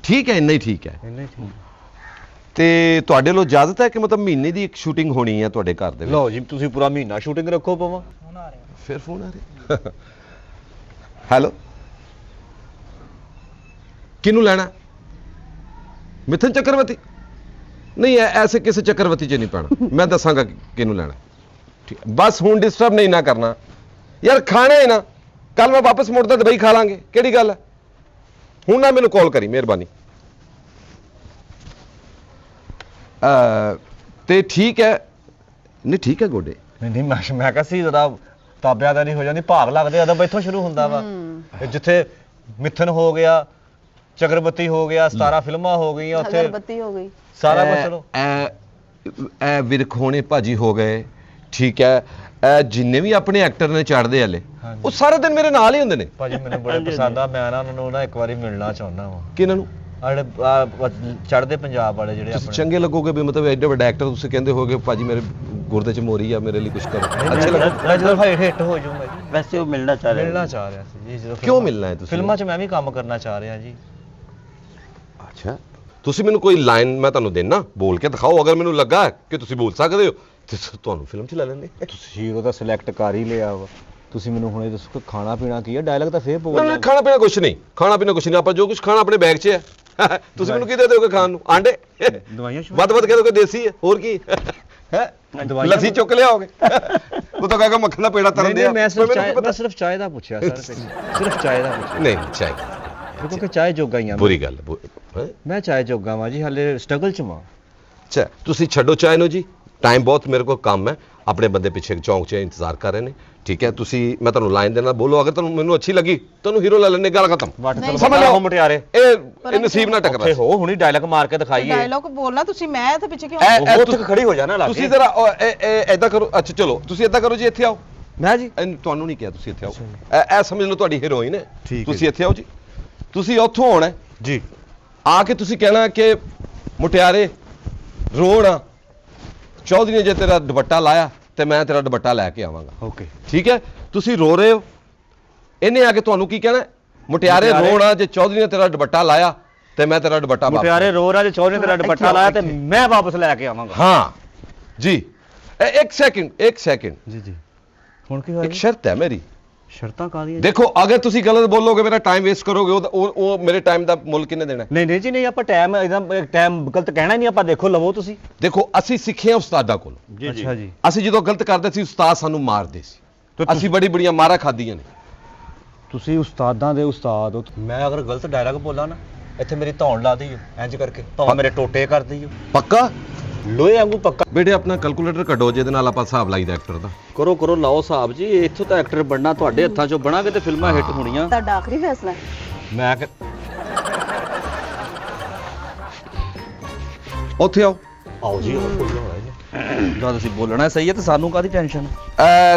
ਠੀਕ ਹੈ, ਇੰਨਾ ਹੀ ਠੀਕ ਹੈ। ਇੰਨਾ ਹੀ ਠੀਕ। ਤੇ ਤੁਹਾਡੇ ਲੋ ਇਜਾਜ਼ਤ ਹੈ ਕਿ ਮਤਲਬ ਮਹੀਨੇ ਦੀ ਇੱਕ ਸ਼ੂਟਿੰਗ ਹੋਣੀ ਹੈ ਤੁਹਾਡੇ ਘਰ ਦੇ ਵਿੱਚ? ਲਓ ਜੀ ਤੁਸੀਂ ਪੂਰਾ ਮਹੀਨਾ ਸ਼ੂਟਿੰਗ ਰੱਖੋ ਪਵਾਂ। ਫਿਰ ਫੋਨ ਆ ਰਿਹਾ। ਹੈਲੋ, ਕਿਹਨੂੰ ਲੈਣਾ? ਮਿਥਨ ਚੱਕਰਵਰਤੀ? ਨਹੀਂ ਐਸੇ ਕਿਸੇ ਚੱਕਰਵਰਤੀ 'ਚ ਨਹੀਂ ਪੈਣਾ, ਮੈਂ ਦੱਸਾਂਗਾ ਕਿਹਨੂੰ ਲੈਣਾ। ਠੀਕ, ਬਸ ਹੁਣ ਡਿਸਟਰਬ ਨਹੀਂ ਨਾ ਕਰਨਾ ਯਾਰ, ਖਾਣਾ ਹੈ ਨਾ, ਕੱਲ ਮੈਂ ਵਾਪਸ ਮੁੜਦਾ ਦੁਬਈ ਖਾ ਲਾਂਗੇ, ਕਿਹੜੀ ਗੱਲ ਹੈ? ਹੁਣ ਨਾ ਮੈਨੂੰ ਕਾਲ ਕਰੀ ਮਿਹਰਬਾਨੀ। ਤੇ ਠੀਕ ਹੈ, ਨਹੀਂ ਠੀਕ ਹੈ ਗੋਡੇ। ਨਹੀਂ ਮੈਂ ਕਿਹਾ ਸੀ ਜਰਾ ਤਾਬਿਆਂ ਦਾ ਨਹੀਂ ਹੋ ਜਾਂਦੀ, ਭਾਵ ਲੱਗਦੇ ਅਦਬ ਇੱਥੋਂ ਸ਼ੁਰੂ ਹੁੰਦਾ ਵਾ। ਜਿੱਥੇ ਮਿਥਨ ਹੋ ਗਿਆ, ਚੱਕਰਵਰਤੀ ਹੋ ਗਿਆ, 17 ਫਿਲਮਾਂ ਹੋ ਗਈਆਂ, ਉੱਥੇ ਅਗਰਬੱਤੀ ਹੋ ਗਈ, ਸਾਰਾ ਕੁਝ। ਚਲੋ ਇਹ ਵਿਰਖੋਣੇ ਭਾਜੀ ਹੋ ਗਏ, ਠੀਕ ਹੈ, ਇਹ ਜਿੰਨੇ ਵੀ ਆਪਣੇ ਐਕਟਰ ਨੇ ਚੜ੍ਹਦੇ ਵਾਲੇ, ਉਹ ਸਾਰਾ ਦਿਨ ਮੇਰੇ ਨਾਲ ਹੀ ਹੁੰਦੇ ਨੇ ਭਾਜੀ, ਮੈਨੂੰ ਬੜੇ ਪਸੰਦ ਆ। ਮੈਂ ਨਾ ਉਹਨਾਂ ਨੂੰ ਨਾ ਇੱਕ ਵਾਰੀ ਮਿਲਣਾ ਚਾਹੁੰਦਾ ਵਾਂ। ਕਿਹਨਾਂ ਨੂੰ? ਚੜ੍ਹਦੇ ਪੰਜਾਬ ਵਾਲੇ ਜਿਹੜੇ ਤੁਸੀਂ ਆਪਣੇ। ਚੰਗੇ ਲੱਗੋਗੇ ਵੀ ਮਤਲਬ ਐਡੇ ਵੱਡਾ ਐਕਟਰ ਤੁਸੀਂ ਕਹਿੰਦੇ ਹੋਗੇ ਭਾਜੀ ਮੇਰੇ ਗੁਰਦੇ 'ਚ ਮੋਰੀ ਆ, ਮੇਰੇ ਲਈ ਕੁਝ ਕਰੋ, ਅੱਛਾ ਲੱਗਦਾ? ਮੈਂ ਜਦੋਂ ਹਿੱਟ ਹੋ ਜਾਊਂਗਾ ਜੀ। ਵੈਸੇ ਉਹ ਮਿਲਣਾ ਚਾਹ ਰਿਹਾ ਸੀ ਜੀ। ਜਦੋਂ ਕਿਉਂ ਮਿਲਣਾ ਹੈ ਤੁਸੀਂ? ਫਿਲਮਾਂ 'ਚ ਮੈਂ ਵੀ ਕੰਮ ਕਰਨਾ ਚਾਹ ਰਿਹਾ ਜੀ। ਅੱਛਾ, ਤੁਸੀਂ ਮੈਨੂੰ ਕੋਈ ਲਾਈਨ ਮੈਂ ਤੁਹਾਨੂੰ ਦੇਣਾ, ਬੋਲ ਕੇ ਦਿਖਾਓ, ਅਗਰ ਮੈਨੂੰ ਲੱਗਾ ਕਿ ਤੁਸੀਂ ਬੋਲ ਸਕਦੇ ਹੋ ਤੇ ਤੁਹਾਨੂੰ ਫਿਲਮ 'ਚ ਲੈ ਲੈਂਦੇ। ਤੁਸੀਂ ਹੀਰੋ ਦਾ ਸਿਲੈਕਟ ਕਰ ਹੀ ਲਿਆ ਵਾ, ਤੁਸੀਂ ਮੈਨੂੰ ਹੁਣੇ ਦੱਸੋ ਖਾਣਾ ਪੀਣਾ ਕੀ ਹੈ? ਡਾਇਲੌਗ ਤਾਂ ਫੇਰ ਬੋਲ। ਨਾ ਖਾਣਾ ਪੀਣਾ ਕੁਝ ਨਹੀਂ, ਖਾਣਾ ਪੀਣਾ ਕੁਝ ਨਹੀਂ, ਆਪਾਂ ਜੋ ਕੁਝ ਖਾਣਾ ਆਪਣੇ ਬੈਗ 'ਚ ਹੈ। ਤੁਸੀਂ ਮੈਨੂੰ ਕੀ ਦੇ ਦਿਓਗੇ ਖਾਣ ਨੂੰ? ਆਂਡੇ? ਦਵਾਈਆਂ ਵੱਧ ਕਹਿ ਦੋਗੇ ਦੇਸੀ ਹੈ, ਹੋਰ ਕੀ ਹੈ? ਲੱਸੀ ਚੁੱਕ ਲਿਆਓਗੇ? ਉਹ ਤਾਂ ਕਹੇਗਾ ਮੱਖਣ ਦਾ ਪੇੜਾ ਤਰਨ ਦਿਆ। ਮੈਂ ਸਿਰਫ ਚਾਹ ਦਾ ਪੁੱਛਿਆ ਸਰ, ਸਿਰਫ ਚਾਹ ਦਾ ਪੁੱਛਿਆ। ਨਹੀਂ ਚਾਹੀ ਕਿਉਂਕਿ ਚਾਹ ਜੋਗਾ ਹੀ ਆ। ਬੁਰੀ ਗੱਲ ਹੈ। ਮੈਂ ਚਾਹ ਜੋਗਾ ਵਾਂ ਜੀ, ਹਾਲੇ ਸਟਰਗਲ 'ਚ ਵਾਂ। ਅੱਛਾ ਤੁਸੀਂ ਛੱਡੋ ਚਾਹ ਨੂੰ ਜੀ, ਟਾਈਮ ਬਹੁਤ ਮੇਰੇ ਕੋਲ ਕੰਮ ਹੈ, ਆਪਣੇ ਬੰਦੇ ਪਿੱਛੇ ਚੌਂਕ 'ਚ ਇੰਤਜ਼ਾਰ ਕਰ ਰਹੇ ਨੇ, ਠੀਕ ਹੈ? ਤੁਸੀਂ ਮੈਂ ਤੁਹਾਨੂੰ ਲਾਈਨ ਦੇਣਾ, ਬੋਲੋ, ਅਗਰ ਤੁਹਾਨੂੰ ਮੈਨੂੰ ਅੱਛੀ ਲੱਗੀ ਤੁਹਾਨੂੰ ਹੀਰੋ ਲੈ ਲੈਣੇ, ਗੱਲ ਖਤਮ। ਸਮਝ ਲਓ ਮੁਟਿਆਰੇ, ਇਹ ਨਸੀਬ ਨਾਲ ਟਕਰਾ ਹੋ ਹੁਣੀ ਡਾਇਲੌਗ ਮਾਰ ਕੇ ਦਿਖਾਈਏ। ਡਾਇਲੌਗ ਬੋਲਣਾ ਤੁਸੀਂ, ਮੈਂ ਇੱਥੇ ਪਿੱਛੇ ਕਿਉਂ? ਉੱਥੇ ਖੜੀ ਹੋ ਜਾਣਾ ਲੱਗ। ਤੁਸੀਂ ਜ਼ਰਾ ਐਦਾਂ ਕਰੋ, ਅੱਛਾ ਚਲੋ ਤੁਸੀਂ ਐਦਾਂ ਕਰੋ ਜੀ, ਇੱਥੇ ਆਓ। ਮੈਂ ਜੀ ਤੁਹਾਨੂੰ ਨਹੀਂ ਕਿਹਾ, ਤੁਸੀਂ ਇੱਥੇ ਆਓ। ਇਹ ਸਮਝ ਲਓ ਤੁਹਾਡੀ ਹੀਰੋਇਨ ਹੈ, ਠੀਕ ਹੈ ਤੁਸੀਂ ਇੱਥੇ ਆਓ ਜੀ। ਤੁਸੀਂ ਉੱਥੋਂ ਆਉਣਾ ਜੀ, ਆ ਕੇ ਤੁਸੀਂ ਕਹਿਣਾ ਕਿ ਮੁਟਿਆਰੇ ਰੋਣਾ, ਚੌਧਰੀ ਨੇ ਜੇ ਤੇਰਾ ਦੁਪੱਟਾ ਲਾਇਆ ਤੇ ਮੈਂ ਤੇਰਾ ਦੁਪੱਟਾ ਲੈ ਕੇ ਆਵਾਂਗਾ। ਓਕੇ ਠੀਕ ਹੈ? ਤੁਸੀਂ ਰੋ ਰਹੇ ਹੋ, ਇਹਨੇ ਆ ਕੇ ਤੁਹਾਨੂੰ ਕੀ ਕਹਿਣਾ? ਮੁਟਿਆਰੇ ਰੋਣਾ ਜੇ ਚੌਧਰੀ ਨੇ ਤੇਰਾ ਦੁਪੱਟਾ ਲਾਇਆ ਤੇ ਮੈਂ ਤੇਰਾ ਦੁਪੱਟਾ ਵਾਪਸ। ਮੁਟਿਆਰੇ ਰੋ ਰਾ ਜੇ ਚੌਧਰੀ ਨੇ ਤੇਰਾ ਦੁਪੱਟਾ ਲਾਇਆ ਤੇ ਮੈਂ ਵਾਪਸ ਲੈ ਕੇ ਆਵਾਂਗਾ। ਹਾਂ ਜੀ, ਇੱਕ ਸੈਕਿੰਡ ਜੀ ਜੀ, ਹੁਣ ਕੀ ਇੱਕ ਹੋਇਆ? ਸ਼ਰਤ ਹੈ ਮੇਰੀ। ਸ਼ਰਤਾਂ ਕਾਹਦੀਆਂ? ਦੇਖੋ ਅਗਰ ਤੁਸੀਂ ਗਲਤ ਬੋਲੋਗੇ, ਮੇਰਾ ਟਾਈਮ ਵੇਸਟ ਕਰੋਗੇ, ਉਹ ਮੇਰੇ ਟਾਈਮ ਦਾ ਮੁੱਲ ਕਿੰਨੇ ਦੇਣਾ? ਨਹੀਂ ਜੀ, ਨਹੀਂ ਆਪਾਂ ਟਾਈਮ ਗਲਤ ਕਹਿਣਾ ਹੀ ਨਹੀਂ, ਆਪਾਂ ਦੇਖੋ ਲਵੋ ਤੁਸੀਂ। ਦੇਖੋ ਅਸੀਂ ਸਿੱਖੇ ਹਾਂ ਉਸਤਾਦਾਂ ਕੋਲੋਂ। ਅੱਛਾ ਜੀ। ਅਸੀਂ ਜਦੋਂ ਗਲਤ ਕਰਦੇ ਸੀ ਉਸਤਾਦ ਸਾਨੂੰ ਮਾਰਦੇ ਸੀ, ਅਸੀਂ ਬੜੀਆਂ ਮਾਰਾਂ ਖਾਧੀਆਂ ਨੇ। ਤੁਸੀਂ ਉਸਤਾਦਾਂ ਦੇ ਉਸਤਾਦ ਹੋ। ਮੈਂ ਅਗਰ ਗਲਤ ਡਾਇਲੌਗ ਬੋਲਾਂ ਨਾ, ਇੱਥੇ ਮੇਰੀ ਧੌਣ ਲਾ ਦਈਓ ਇੰਜ ਕਰਕੇ, ਭਾਵੇਂ ਮੇਰੇ ਟੋਟੇ ਕਰ ਦਈਓ। ਪੱਕਾ? ਲੋਹੇ ਵਾਂਗੂ ਪੱਕਾ। ਬੇਟੇ ਆਪਣਾ ਕੈਲਕੂਲੇਟਰ ਕੱਢੋ, ਜਿਹਦੇ ਨਾਲ ਆਪਾਂ ਹਿਸਾਬ ਲਾਈਦਾ ਐਕਟਰ ਦਾ। ਕਰੋ ਲਾਓ ਹਿਸਾਬ ਜੀ, ਇੱਥੋਂ ਤਾਂ ਐਕਟਰ ਬਣਨਾ ਤੁਹਾਡੇ ਹੱਥਾਂ 'ਚੋਂ ਬਣਾਗੇ ਤੇ ਫਿਲਮਾਂ ਹਿੱਟ ਹੋਣੀਆਂ। ਤੁਹਾਡਾ ਆਖਰੀ ਫੈਸਲਾ ਹੈ? ਮੈਂ ਉੱਥੇ ਆਓ। ਆਓ ਜੀ, ਜਦ ਤੁਸੀਂ ਬੋਲਣਾ ਸਹੀ ਹੈ ਤੇ ਸਾਨੂੰ ਕਾਹਦੀ ਟੈਨਸ਼ਨ?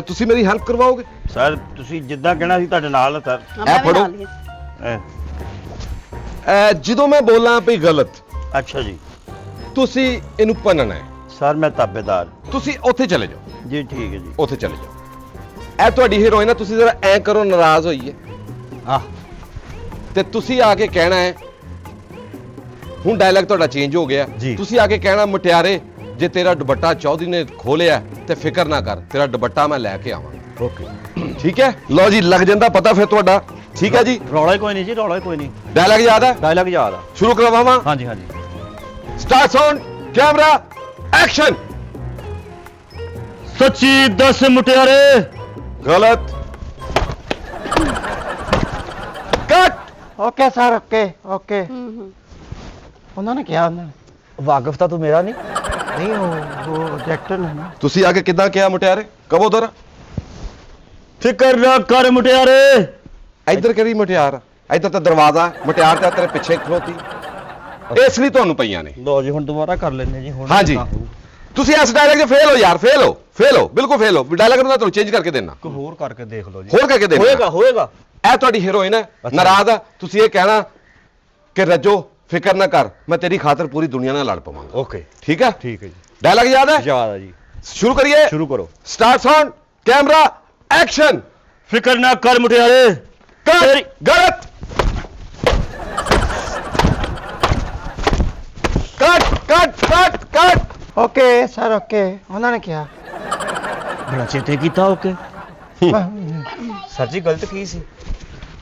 ਤੁਸੀਂ ਮੇਰੀ ਹੈਲਪ ਕਰਵਾਓਗੇ? ਸਰ ਤੁਸੀਂ ਜਿੱਦਾਂ ਕਹਿਣਾ ਸੀ ਤੁਹਾਡੇ ਨਾਲ ਸਰ। ਮੈਂ ਵੀ ਫੜੋ। ਨਾਲ ਹੀ ਹਾਂ। ਜਦੋਂ ਮੈਂ ਬੋਲਾਂ ਵੀ ਗਲਤ, ਅੱਛਾ ਜੀ। ਤੁਸੀਂ ਇਹਨੂੰ ਭੰਨਣਾ ਹੈ। ਸਰ ਮੈਂ ਤਾਬੇਦਾਰ। ਤੁਸੀਂ ਉੱਥੇ ਚਲੇ ਜਾਓ, ਜੀ ਠੀਕ ਹੈ ਜੀ। ਉੱਥੇ ਚਲੇ ਜਾਓ। ਇਹ ਤੁਹਾਡੀ ਹੀਰੋਇਨ ਹੈ, ਤੁਸੀਂ ਜ਼ਰਾ ਐ ਕਰੋ, ਨਾਰਾਜ਼ ਹੋਈ ਹੈ ਆਹ ਤੇ ਤੁਸੀਂ ਆ ਕੇ ਕਹਿਣਾ ਹੈ, ਹੁਣ ਡਾਇਲੌਗ ਤੁਹਾਡਾ ਚੇਂਜ ਹੋ ਗਿਆ, ਜੀ। ਤੁਸੀਂ ਆ ਕੇ ਕਹਿਣਾ ਮੁਟਿਆਰੇ ਜੇ ਤੇਰਾ ਦੁਪੱਟਾ ਚੌਧਰੀ ਨੇ ਖੋਲਿਆ ਤੇ ਫਿਕਰ ਨਾ ਕਰ, ਤੇਰਾ ਦੁਪੱਟਾ ਮੈਂ ਲੈ ਕੇ ਆਵਾਂਗਾ। ਓਕੇ ਠੀਕ ਹੈ? ਲਓ ਜੀ, ਲੱਗ ਜਾਂਦਾ ਪਤਾ ਫਿਰ ਤੁਹਾਡਾ ਠੀਕ ਹੈ ਜੀ, ਰੌਲਾ ਹੀ ਕੋਈ ਨਹੀਂ ਜੀ, ਰੌਲਾ ਹੀ ਕੋਈ ਨਹੀਂ। ਡਾਇਲੌਗ ਯਾਦ ਹੈ? ਡਾਇਲੌਗ ਯਾਦ ਆ। ਸ਼ੁਰੂ ਕਰਵਾਵਾਂ? ਹਾਂਜੀ ਹਾਂਜੀ। Start sound camera action. ਸੱਚੀ ਦੱਸ ਮੁਟਿਆਰੇ। ਗਲਤ। ਕੱਟ। Okay sir, okay okay. ਉਹਨਾਂ ਨੇ ਕਿਹਾ, ਉਹਨਾਂ ਨੇ ਵਾਕਫ ਤਾਂ ਤੂੰ ਮੇਰਾ ਨਹੀਂ। ਨਹੀਂ, ਉਹ ਡਾਇਰੈਕਟਰ ਨੇ ਨਾ। ਤੁਸੀਂ ਆ ਕੇ ਕਿੱਦਾਂ ਕਿਹਾ ਮੁਟਿਆਰੇ? ਕਹੋ ਉਧਰ। ਫਿਕਰ ਨਾ ਕਰ ਮੁਟਿਆਰੇ। ਇੱਧਰ ਕਿਹੜੀ ਮੁਟਿਆਰ? ਇੱਧਰ ਤਾਂ ਦਰਵਾਜ਼ਾ, ਮੁਟਿਆਰ ਤਾਂ ਤੇਰੇ ਪਿੱਛੇ ਖਲੋਤੀ। ਇਸ ਲਈ ਤੁਹਾਨੂੰ ਪਈਆਂ ਨੇ। ਲੋ ਜੀ ਹੁਣ ਦੁਬਾਰਾ ਕਰ ਲੈਂਦੇ ਜੀ। ਹੁਣ ਹਾਂਜੀ। ਤੁਸੀਂ ਇਸ ਡਾਇਲੌਗ 'ਚ ਫੇਲ ਹੋ ਯਾਰ, ਫੇਲ ਹੋ, ਬਿਲਕੁਲ ਫੇਲ ਹੋ। ਡਾਇਲੌਗ ਨੂੰ ਤੁਹਾਨੂੰ ਚੇਂਜ ਕਰਕੇ ਦੇਣਾ। ਕੋਈ ਹੋਰ ਕਰਕੇ ਦੇਖ ਲਓ ਜੀ। ਹੋਰ ਕਰਕੇ ਦੇਣਾ। ਹੋਏਗਾ। ਇਹ ਤੁਹਾਡੀ ਹੀਰੋਇਨ ਹੈ, ਨਾਰਾਜ਼ ਆ। ਤੁਸੀਂ ਇਹ ਕਹਿਣਾ ਕਿ ਰੱਜੋ ਫਿਕਰ ਨਾ ਕਰ, ਮੈਂ ਤੇਰੀ ਖਾਤਰ ਪੂਰੀ ਦੁਨੀਆ ਨਾਲ ਲੜ ਪਵਾਂਗਾ। ਓਕੇ ਠੀਕ ਹੈ? ਠੀਕ ਹੈ ਜੀ। ਡਾਇਲੌਗ ਯਾਦ ਹੈ? ਯਾਦ ਆ ਜੀ। ਸ਼ੁਰੂ ਕਰੀਏ? ਸ਼ੁਰੂ ਕਰੋ। Start sound camera action. ਫਿਕਰ ਨਾ ਕਰ ਮੁਟਿਆਰੇ। ਗਲਤ। ਕੱਟ। Okay sir, okay. ਉਹਨਾਂ ਨੇ ਕਿਹਾ। ਬੜਾ ਚੇਤੇ ਕੀਤਾ। ਓਕੇ ਸਰ ਜੀ, ਗਲਤ ਕੀ ਸੀ?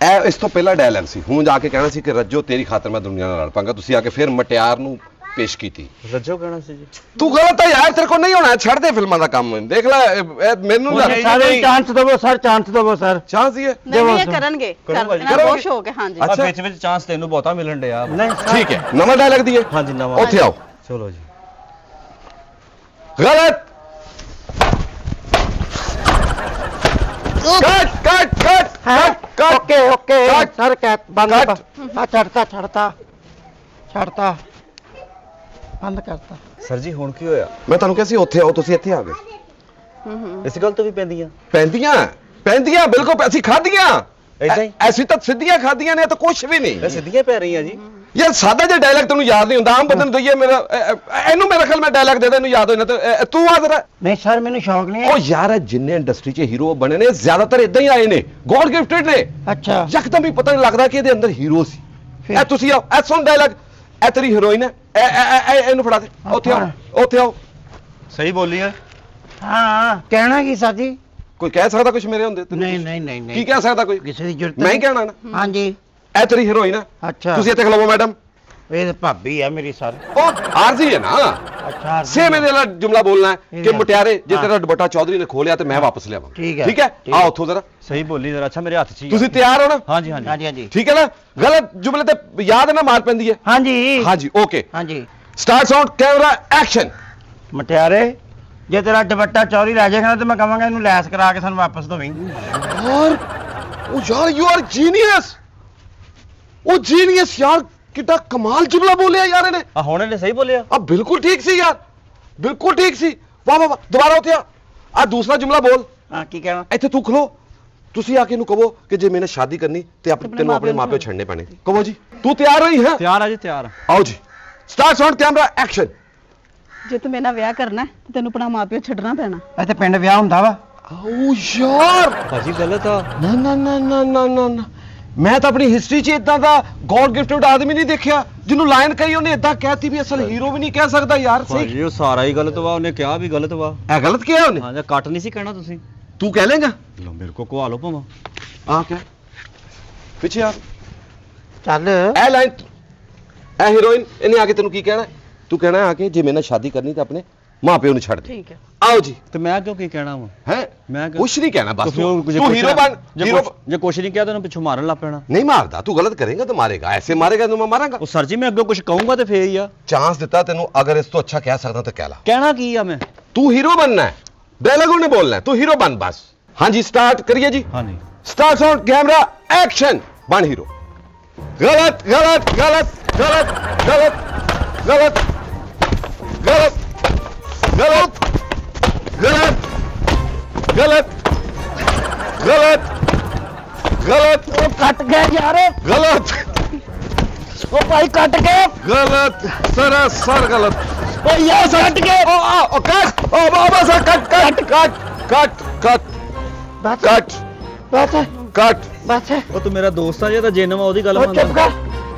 ਇਹ ਇਸ ਤੋਂ ਪਹਿਲਾਂ ਡਾਇਲੌਗ ਸੀ। ਹੁਣ ਜਾ ਕੇ ਕਹਿਣਾ ਸੀ ਕਿ ਰੱਜੋ ਤੇਰੀ ਖਾਤਰ ਮੈਂ ਦੁਨੀਆ ਨਾਲ ਲੜ ਪਾਂਗਾ। ਤੁਸੀਂ ਆ ਕੇ ਫਿਰ ਮਟਿਆਰ ਨੂੰ ਪੇਸ਼ ਕੀਤੀ। ਰੱਜੋ ਕਹਿਣਾ ਸੀ ਜੀ। ਤੂੰ ਗਲਤ ਹੈ ਯਾਰ, ਤੇਰੇ ਕੋਲ ਨਹੀਂ ਹੋਣਾ। ਛੱਡ ਦੇ ਫਿਲਮਾਂ ਦਾ ਕੰਮ। ਦੇਖ ਲੈ ਮੈਨੂੰ ਸਾਰੇ ਚਾਂਸ ਦੇਵੋ ਸਰ, ਚਾਂਸ ਦੇਵੋ ਸਰ। ਚਾਂਸ ਹੀ ਹੈ। ਨਹੀਂ, ਇਹ ਕਰਨਗੇ, ਕਰੂੰਗਾ ਜੀ। ਖੁਸ਼ ਹੋ ਕੇ। ਹਾਂਜੀ। ਅੱਛਾ। ਵਿੱਚ ਚਾਂਸ ਤੈਨੂੰ ਬਹੁਤਾ ਮਿਲਣ ਡਿਆ। ਨਹੀਂ ਠੀਕ ਹੈ, ਨਵਾਂ ਡਾਇਲੌਗ ਦੀਏ। ਹਾਂਜੀ ਨਵਾਂ। ਉੱਥੇ ਆਓ। ਚਲੋ ਜੀ। ਗਲਤ। ਕੱਟ। ਓਕੇ ਓਕੇ ਕੱਟ। ਸਰ, ਕਹਿ ਬੰਦ ਕੱਟ। ਆ। ਛੱਡਤਾ ਬੰਦ ਕਰਤਾ। ਸਰ ਜੀ ਹੁਣ ਕੀ ਹੋਇਆ? ਮੈਂ ਤੁਹਾਨੂੰ ਕਿਹਾ ਸੀ ਉੱਥੇ ਆਓ, ਤੁਸੀਂ ਇੱਥੇ ਆ ਗਏ। ਇਸ ਗੱਲ ਤੋਂ ਵੀ ਪੈਂਦੀਆਂ। ਪੈਂਦੀਆਂ ਬਿਲਕੁਲ। ਅਸੀਂ ਖਾਧੀਆਂ ਏਦਾਂ ਹੀ? ਐਸੀ ਤਾਂ ਸਿੱਧੀਆਂ ਖਾਧੀਆਂ ਨੇ, ਤਾਂ ਕੁਝ ਵੀ ਨਹੀਂ। ਇਹ ਸਿੱਧੀਆਂ ਪੈ ਰਹੀਆਂ ਜੀ। ਯਾਰ ਸਾਦਾ ਜਿਹਾ ਡਾਇਲੌਗ ਤੈਨੂੰ ਯਾਦ ਨਹੀਂ ਹੁੰਦਾ। ਆਮ ਬੰਦੇ ਨੂੰ ਦਈਏ ਮੇਰਾ ਇਹਨੂੰ ਮੇਰਾ ਖਿਆਲ ਮੈਂ ਡਾਇਲੌਗ ਦੇ ਦੇ, ਇਹਨੂੰ ਯਾਦ ਹੋਣਾ। ਤੇ ਤੂੰ ਆ ਜ਼ਰਾ। ਨਹੀਂ ਸਰ, ਮੈਨੂੰ ਸ਼ੌਕ ਨਹੀਂ ਹੈ। ਉਹ ਯਾਰ ਇਹ ਜਿੰਨੇ ਇੰਡਸਟਰੀ 'ਚ ਹੀਰੋ ਬਣੇ ਨੇ ਜ਼ਿਆਦਾਤਰ ਇਦਾਂ ਹੀ ਆਏ ਨੇ, ਗੋਡ ਗਿਫਟਡ ਨੇ। ਅੱਛਾ। ਯਕਦਮ ਵੀ ਪਤਾ ਨਹੀਂ ਲੱਗਦਾ ਕਿ ਇਹਦੇ ਅੰਦਰ ਹੀਰੋ ਸੀ। ਇਹ ਤੁਸੀਂ ਆਓ, ਇਹ ਸੁਣ ਡਾਇਲੌਗ। ਇਹ ਤੇਰੀ ਹੀਰੋਇਨ ਹੈ। ਇਹਨੂੰ ਫੜਾ ਦੇ। ਉੱਥੇ ਆਓ। ਸਹੀ ਬੋਲੀ ਆ। ਹਾਂ, ਕਹਿਣਾ ਕੀ ਸਰ ਜੀ? ਕੋਈ ਕਹਿ ਸਕਦਾ ਕੁਝ ਮੇਰੇ ਹੁੰਦੇ? ਨਹੀਂ ਕੀ ਕਹਿ ਸਕਦਾ ਕੋਈ? ਕਿਸੇ ਦੀ ਜ਼ਰੂਰਤ ਮੈਂ ਹੀ ਕਹਿਣਾ ਨਾ। ਹਾਂਜੀ। ਇਹ ਤੇਰੀ ਹੀਰੋਇਨ ਹੈ। ਅੱਛਾ। ਤੁਸੀਂ ਇੱਥੇ ਖਲੋਵੋ ਮੈਡਮ। ਇਹ ਤਾਂ ਭਾਬੀ ਹੈ ਮੇਰੀ ਸਰ। ਉਹ ਆਰਜ਼ੀ ਹੈ ਨਾ। ਅੱਛਾ। ਸੇਮ ਇਹਦੇ ਨਾਲ ਜੁਮਲਾ ਬੋਲਣਾ ਹੈ ਕਿ ਮੁਟਿਆਰੇ ਜੇ ਹਾਂ। ਤੇਰਾ ਦੁਪੱਟਾ ਚੌਧਰੀ ਨੇ ਖੋਲਿਆ ਤੇ ਮੈਂ ਵਾਪਸ ਲਿਆਵਾਂ। ਠੀਕ ਹੈ। ਠੀਕ ਹੈ, ਆ ਉੱਥੋਂ ਜ਼ਰਾ। ਸਹੀ ਬੋਲੀ ਜਰਾ। ਅੱਛਾ ਮੇਰੇ ਹੱਥ 'ਚ ਹੀ ਆ। ਤੁਸੀਂ ਤਿਆਰ ਹੋ ਨਾ? ਹਾਂਜੀ ਹਾਂਜੀ। ਹਾਂਜੀ ਠੀਕ ਹੈ ਨਾ? ਗਲਤ ਜੁਮਲੇ ਤੇ ਯਾਦ ਹੈ ਨਾ, ਮਾਰ ਪੈਂਦੀ ਹੈ। ਹਾਂਜੀ ਹਾਂਜੀ ਓਕੇ। ਹਾਂਜੀ। Start sound camera action. ਮਟਿਆਰੇ, ਜੇ ਤੇਰਾ ਦੁਪੱਟਾ ਚੌਰੀ ਲੈ ਜਾਏਗਾ ਤੇ ਮੈਂ ਕਹਾਂਗਾ ਇਹਨੂੰ ਲੈਸ ਕਰਾ ਕੇ ਸਾਨੂੰ ਵਾਪਸ ਦਵੀਂ। ਯਾਰ ਯੂ ਆਰ ਜੀਨੀਅਸ। ਉਹ ਜੀਨੀਅਸ ਯਾਰ, ਕਿੱਡਾ ਕਮਾਲ ਜੁਮਲਾ ਬੋਲਿਆ ਯਾਰ ਇਹਨੇ। ਆ ਹੁਣ ਇਹਨੇ ਸਹੀ ਬੋਲਿਆ। ਆ ਬਿਲਕੁਲ ਠੀਕ ਸੀ ਯਾਰ, ਬਿਲਕੁਲ ਠੀਕ ਸੀ। ਵਾਹ ਵਾਹ ਵਾਹ। ਦੁਬਾਰਾ ਉੱਥੇ ਆ ਦੂਸਰਾ ਜੁਮਲਾ ਬੋਲ। ਹਾਂ, ਕੀ ਕਹਿਣਾ? ਇੱਥੇ ਤੂੰ ਖਲੋ। ਤੁਸੀਂ ਆ ਕੇ ਇਹਨੂੰ ਕਹੋ ਕਿ ਜੇ ਮੈਨੇ ਸ਼ਾਦੀ ਕਰਨੀ ਤੇ ਤੈਨੂੰ ਆਪਣੇ ਮਾਪਿਓ ਛੱਡਨੇ ਪੈਣੇ। ਕਹੋ ਜੀ। ਤੂੰ ਤਿਆਰ ਹੋਈ ਹੈ? ਤਿਆਰ ਆ ਜੀ, ਤਿਆਰ। ਆਓ ਜੀ। Start sound camera action. ਜੇ ਤੂੰ ਮੇਰੇ ਨਾਲ ਵਿਆਹ ਕਰਨਾ ਹੈ, ਤੇ ਤੈਨੂੰ ਆਪਣਾ ਮਾਪਿਓ ਛੱਡਣਾ ਪੈਣਾ। ਇੱਥੇ ਪਿੰਡ ਵਿਆਹ ਹੁੰਦਾ ਵਾ। ਓ ਯਾਰ, ਭਾਜੀ ਗਲਤ ਆ। ਨਾ ਮੈਂ ਤਾਂ ਆਪਣੀ ਹਿਸਟਰੀ 'ਚ ਇਦਾਂ ਦਾ ਗੋਡ ਗਿਫਟਡ ਆਦਮੀ ਨਹੀਂ ਦੇਖਿਆ ਜਿਹਨੂੰ ਲਾਈਨ ਕਹੀ ਉਹਨੇ ਇਦਾਂ ਕਹਿਤੀ ਵੀ ਅਸਲ ਹੀਰੋ ਵੀ ਨਹੀਂ ਕਹਿ ਸਕਦਾ ਯਾਰ। ਸਹੀ। ਭਾਜੀ ਉਹ ਸਾਰਾ ਹੀ ਗਲਤ ਵਾ। ਉਹਨੇ ਕਿਹਾ ਵੀ ਗਲਤ ਵਾ। ਇਹ ਗਲਤ ਕਿਹਾ ਉਹਨੇ? ਹਾਂ, ਜਾਂ ਕੱਟ ਨਹੀਂ ਸੀ ਕਹਿਣਾ ਤੁਸੀਂ। ਤੂੰ ਕਹਿ ਲੇਗਾ? ਲੋ ਮੇਰੇ ਕੋ ਕਵਾ ਲਓ ਭਾਵਾਂ। ਆ ਕਿਆ ਪਿੱਛੇ ਆ। ਚੱਲ। ਇਹ ਲਾਈਨ, ਇਹ ਹੀਰੋਇਨ ਇਹਨੇ ਆ ਕੇ ਤੈਨੂੰ ਕੀ ਕਹਿਣਾ? ਤੂੰ ਕਹਿਣਾ ਆ ਕੇ ਜੇ ਮੇਰੇ ਨਾਲ ਸ਼ਾਦੀ ਕਰਨੀ ਤਾਂ ਆਪਣੇ ਮਾਪਿਓ ਨੂੰ ਛੱਡ ਦੇ। ਠੀਕ ਹੈ। ਆਓ ਜੀ। ਤੇ ਮੈਂ ਕਿਉਂ ਕੀ ਕਹਿਣਾ ਵਾ? ਹੈ ਮੈਂ ਕੁਛ ਨਹੀਂ ਕਹਿਣਾ, ਬਸ ਤੂੰ ਹੀਰੋ ਬਣ। ਜੇ ਕੁਛ ਨਹੀਂ ਕਿਹਾ ਤਾਂ ਉਹਨੂੰ ਪਿੱਛੋਂ ਮਾਰਨ ਲੱਗ ਪੈਣਾ। ਨਹੀਂ ਮਾਰਦਾ, ਤੂੰ ਗਲਤ ਕਰੇਗਾ ਤਾਂ ਮਾਰੇਗਾ। ਐਸੇ ਮਾਰੇਗਾ ਤਾਂ ਮੈਂ ਮਾਰਾਂਗਾ। ਉਹ ਸਰ ਜੀ ਮੈਂ ਅੱਗੇ ਕੁਝ ਕਹੂੰਗਾ ਤੇ ਫੇਰ ਹੀ ਆ। ਚਾਂਸ ਦਿੱਤਾ ਤੈਨੂੰ, ਅਗਰ ਇਸ ਤੋਂ ਅੱਛਾ ਕਹਿ ਸਕਦਾ ਤਾਂ ਕਹਿ ਲਾ। ਕਹਿਣਾ ਕੀ ਆ ਮੈਂ? ਤੂੰ ਹੀਰੋ बनना है, डायलॉग ने बोलना है, तू हीरो बन बस। हाँ जी स्टार्ट करिए जी। ਹਾਂਜੀ। Start sound camera action. बन हीरो। गलत गलत गलत गलत गलत गलत गलत गलत गलत गलत गलत गलत। ਉਹ ਕੱਟ ਗਿਆ ਯਾਰ। गलत ਉਹ ਭਾਈ ਕੱਟ ਕੇ। गलत सरासर गलत। ਉਹ ਯਾਰ ਕੱਟ ਕੇ। ओ कट ओ बाबा सा cut cut cut cut cut ਬਸ कट ਬਸ कट। ਬਸ। ਉਹ ਤੂੰ ਮੇਰਾ ਦੋਸਤ ਆ, ਜੇ ਤਾਂ ਜਿੰਨ ਵਾ ਉਹਦੀ ਗੱਲ ਉਹ ਚੁੱਪ ਮੰਨਦਾ। ਕਰ,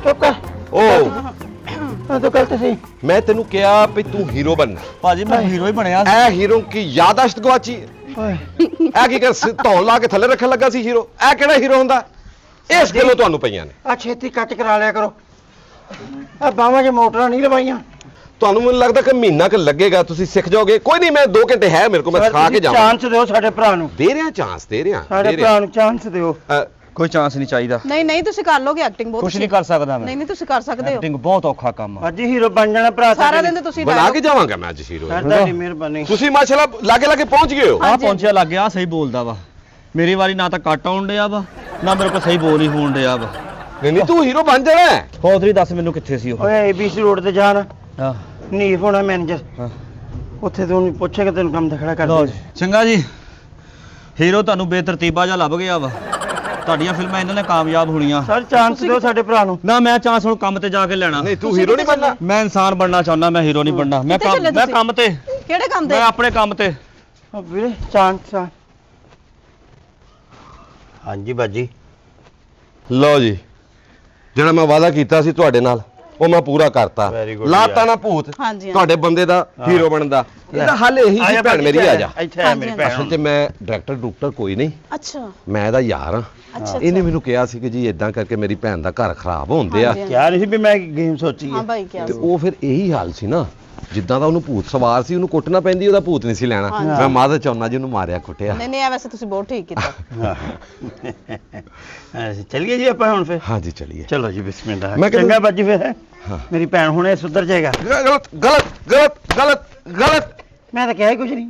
ਚੁੱਪ ਕਰ। ओ ਤੂੰ ਗਲਤ ਸੀ। मैं तेनू कहा भी तू हीरो बनना। ਭਾਜੀ ਮੈਂ ਹੀਰੋ ਹੀ ਬਣਿਆ। ए हीरो की यादाश्त गवाची। ਓਏ ए की कर धौन ला के थले रखन लगा सी हीरो। ए केड़ा हीरो हुंदा? ਇਸ ਗੱਲੋਂ ਤੁਹਾਨੂੰ ਪਈਆਂ ਨੇ। ਆ ਛੇਤੀ ਕੱਟ ਕਰਾ ਲਿਆ ਕਰੋ, ਆ ਬਾਹਾਂ 'ਚ ਮੋਟਰਾਂ ਨਹੀਂ ਲਵਾਈਆਂ। ਤੁਹਾਨੂੰ ਮੈਨੂੰ ਲੱਗਦਾ ਕਿ ਮਹੀਨਾ ਕੁ ਲੱਗੇਗਾ, ਤੁਸੀਂ ਸਿੱਖ ਜਾਓਗੇ। ਕੋਈ ਨਹੀਂ, ਮੈਂ 2 ਘੰਟੇ ਹੈ ਮੇਰੇ ਕੋਲ, ਮੈਂ ਸਿਖਾ ਕੇ ਜਾਵਾਂ। ਚਾਂਸ ਦਿਓ ਸਾਡੇ ਭਰਾ ਨੂੰ, ਦੇ ਰਿਹਾ ਚਾਂਸ, ਦੇ ਰਿਹਾ ਸਾਡੇ ਭਰਾ ਨੂੰ ਚਾਂਸ ਦਿਓ। ਕੋਈ ਚਾਂਸ ਨਹੀਂ ਚਾਹੀਦਾ, ਨਹੀਂ ਨਹੀਂ ਤੁਸੀਂ ਕਰ ਲੋਗੇ ਐਕਟਿੰਗ ਬਹੁਤ ਕੁਝ ਨਹੀਂ ਕਰ ਸਕਦਾ ਮੈਂ। ਨਹੀਂ ਨਹੀਂ ਤੁਸੀਂ ਕਰ ਸਕਦੇ ਹੋ ਐਕਟਿੰਗ ਬਹੁਤ ਔਖਾ ਕੰਮ ਆ। ਅੱਜ ਹੀਰੋ ਬਣ ਜਾਣਾ ਭਰਾ ਸਾਰਾ ਦਿਨ ਤੇ ਤੁਸੀਂ ਬਣਾ ਕੇ ਜਾਵਾਂਗਾ ਮੈਂ ਅੱਜ ਹੀਰੋ। ਤੁਹਾਡੀ ਮਿਹਰਬਾਨੀ। ਤੁਸੀਂ ਮਾਸ਼ਾਅੱਲਾ ਲਾਗੇ ਲਾਗੇ ਪਹੁੰਚ ਗਏ ਹੋ। ਆ ਪਹੁੰਚਿਆ ਲੱਗ ਗਿਆ, ਸਹੀ ਬੋਲਦਾ ਵਾ। ਮੇਰੀ ਵਾਰੀ ਨਾ ਤਾਂ ਕੱਟ ਆਉਣ ਡਿਆ ਵਾ, ਨਾ ਮੇਰੇ ਕੋਲ ਸਹੀ ਬੋਲ ਹੀ ਹੋਣ ਡਿਆ ਵਾ। ਨਹੀਂ ਨਹੀਂ, ਤੂੰ ਹੀਰੋ ਬਣ ਜਾਣਾ ਹੈ। ਹੌਦਰੀ ਦੱਸ ਮੈਨੂੰ ਕਿੱਥੇ ਸੀ ਉਹ? ਓਏ ABC ਰੋਡ ਤੇ ਜਾਣ, ਹਾਂ ਨੀਫ ਹੋਣਾ ਮੈਨੇਜਰ, ਹਾਂ ਉੱਥੇ ਤੋਂ ਉਹਨੂੰ ਪੁੱਛੇਗਾ ਤੈਨੂੰ ਕੰਮ ਤੇ ਖੜਾ ਕਰ ਲਓ ਦੇ। ਜੀ, ਚੰਗਾ ਜੀ। ਹੀਰੋ ਤੁਹਾਨੂੰ ਬੇਤਰਤੀਬਾ ਜਿਹਾ ਲੱਭ ਗਿਆ ਵਾ। ਤੁਹਾਡੀਆਂ ਫਿਲਮਾਂ ਇਹਨਾਂ ਨੇ ਕਾਮਯਾਬ ਹੋਣੀਆਂ। ਸਰ ਚਾਂਸ ਦਿਓ ਸਾਡੇ ਭਰਾ ਨੂੰ। ਨਾ ਮੈਂ ਚਾਂਸ ਹੁਣ ਕੰਮ ਤੇ ਜਾ ਕੇ ਲੈਣਾ। ਨਹੀਂ ਤੂੰ ਹੀਰੋ ਨਹੀਂ ਬਣਨਾ। ਮੈਂ ਇਨਸਾਨ ਬਣਨਾ ਚਾਹੁੰਦਾ, ਮੈਂ ਹੀਰੋ ਨਹੀਂ ਬਣਨਾ। ਮੈਂ ਕਿੱਥੇ ਚੱਲੇ ਮੈਂ ਤੁਸੀਂ? ਕੰਮ ਤੇ, ਕਿਹੜੇ ਕੰਮ ਦੇ? ਮੈਂ ਆਪਣੇ ਕੰਮ ਤੇ। ਓ ਵੀਰੇ ਚਾਂਸ। ਹਾਂਜੀ ਬਾਜੀ। ਲਓ ਜੀ, ਜਿਹੜਾ ਮੈਂ ਵਾਅਦਾ ਕੀਤਾ ਸੀ ਤੁਹਾਡੇ ਨਾਲ ਉਹ ਮੈਂ ਪੂਰਾ ਕਰਤਾ। Very good ਲਾਤਾ ਨਾ ਭੂਤ ਹਾਂਜੀ ਤੁਹਾਡੇ ਬੰਦੇ ਦਾ ਹੀਰੋ ਬਣਨ ਦਾ। ਇਹਦਾ ਹੱਲ ਇਹੀ ਸੀ ਭੈਣ ਮੇਰੀ, ਆ ਜਾ। ਇੱਥੇ ਆ ਮੇਰੀ ਭੈਣ। ਅਸਲ 'ਚ ਮੈਂ ਡਾਇਰੈਕਟਰ ਡਾਕਟਰ ਕੋਈ ਨਹੀਂ, ਅੱਛਾ ਮੈਂ ਇਹਦਾ ਯਾਰ ਹਾਂ। ਅੱਛਾ ਇਹਨੇ ਮੈਨੂੰ ਕਿਹਾ ਸੀ ਕਿ ਜੀ ਇਦਾਂ ਕਰਕੇ ਮੇਰੀ ਭੈਣ ਦਾ ਘਰ ਖਰਾਬ ਹੁੰਦੇ ਆ। ਹਾਂਜੀ। ਕਿਹਾ ਨਹੀਂ ਸੀ ਵੀ ਮੈਂ ਗੇਮ ਸੋਚੀ ਹਾਂ ਹੈ। ਭਾਈ ਕਿਹਾ ਤੇ ਸੀ। ਉਹ ਫਿਰ ਇਹੀ ਹਾਲ ਸੀ ਨਾ, ਜਿੱਦਾਂ ਦਾ ਉਹਨੂੰ ਭੂਤ ਸਵਾਰ ਸੀ, ਉਹਨੂੰ ਕੁੱਟਣਾ ਪੈਂਦੀ, ਉਹਦਾ ਭੂਤ ਨਹੀਂ ਸੀ ਲੈਣਾ। ਹਾਂਜੀ। ਮੈਂ ਮਾਦਾ ਚਾਹੁੰਦਾ ਜੀ ਉਹਨੂੰ ਮਾਰਿਆ ਕੁੱਟਿਆ। ਨਹੀਂ ਨਹੀਂ, ਵੈਸੇ ਤੁਸੀਂ ਬਹੁਤ ਠੀਕ ਕੀਤਾ। ਅਸੀਂ ਚੱਲੀਏ ਜੀ ਆਪਾਂ ਹੁਣ ਫਿਰ। ਹਾਂਜੀ ਚਲਿਏ। ਚਲੋ ਜੀ ਬਿਸਮਿਲ੍ਲਾ। ਮੈਂ ਕਹਿੰਦਾ- ਚੰਗਾ ਬਾਜੀ ਫਿਰ। ਹਾਂ। ਮੇਰੀ ਭੈਣ ਹੁਣੇ ਸੁਧਰ ਜਾਏਗਾ। ਗਲਤ ਗਲਤ ਗਲਤ ਗਲਤ ਗਲਤ। ਮੈਂ ਤਾਂ ਕਿਹਾ ਹੀ ਕੁਝ ਨਹੀਂ।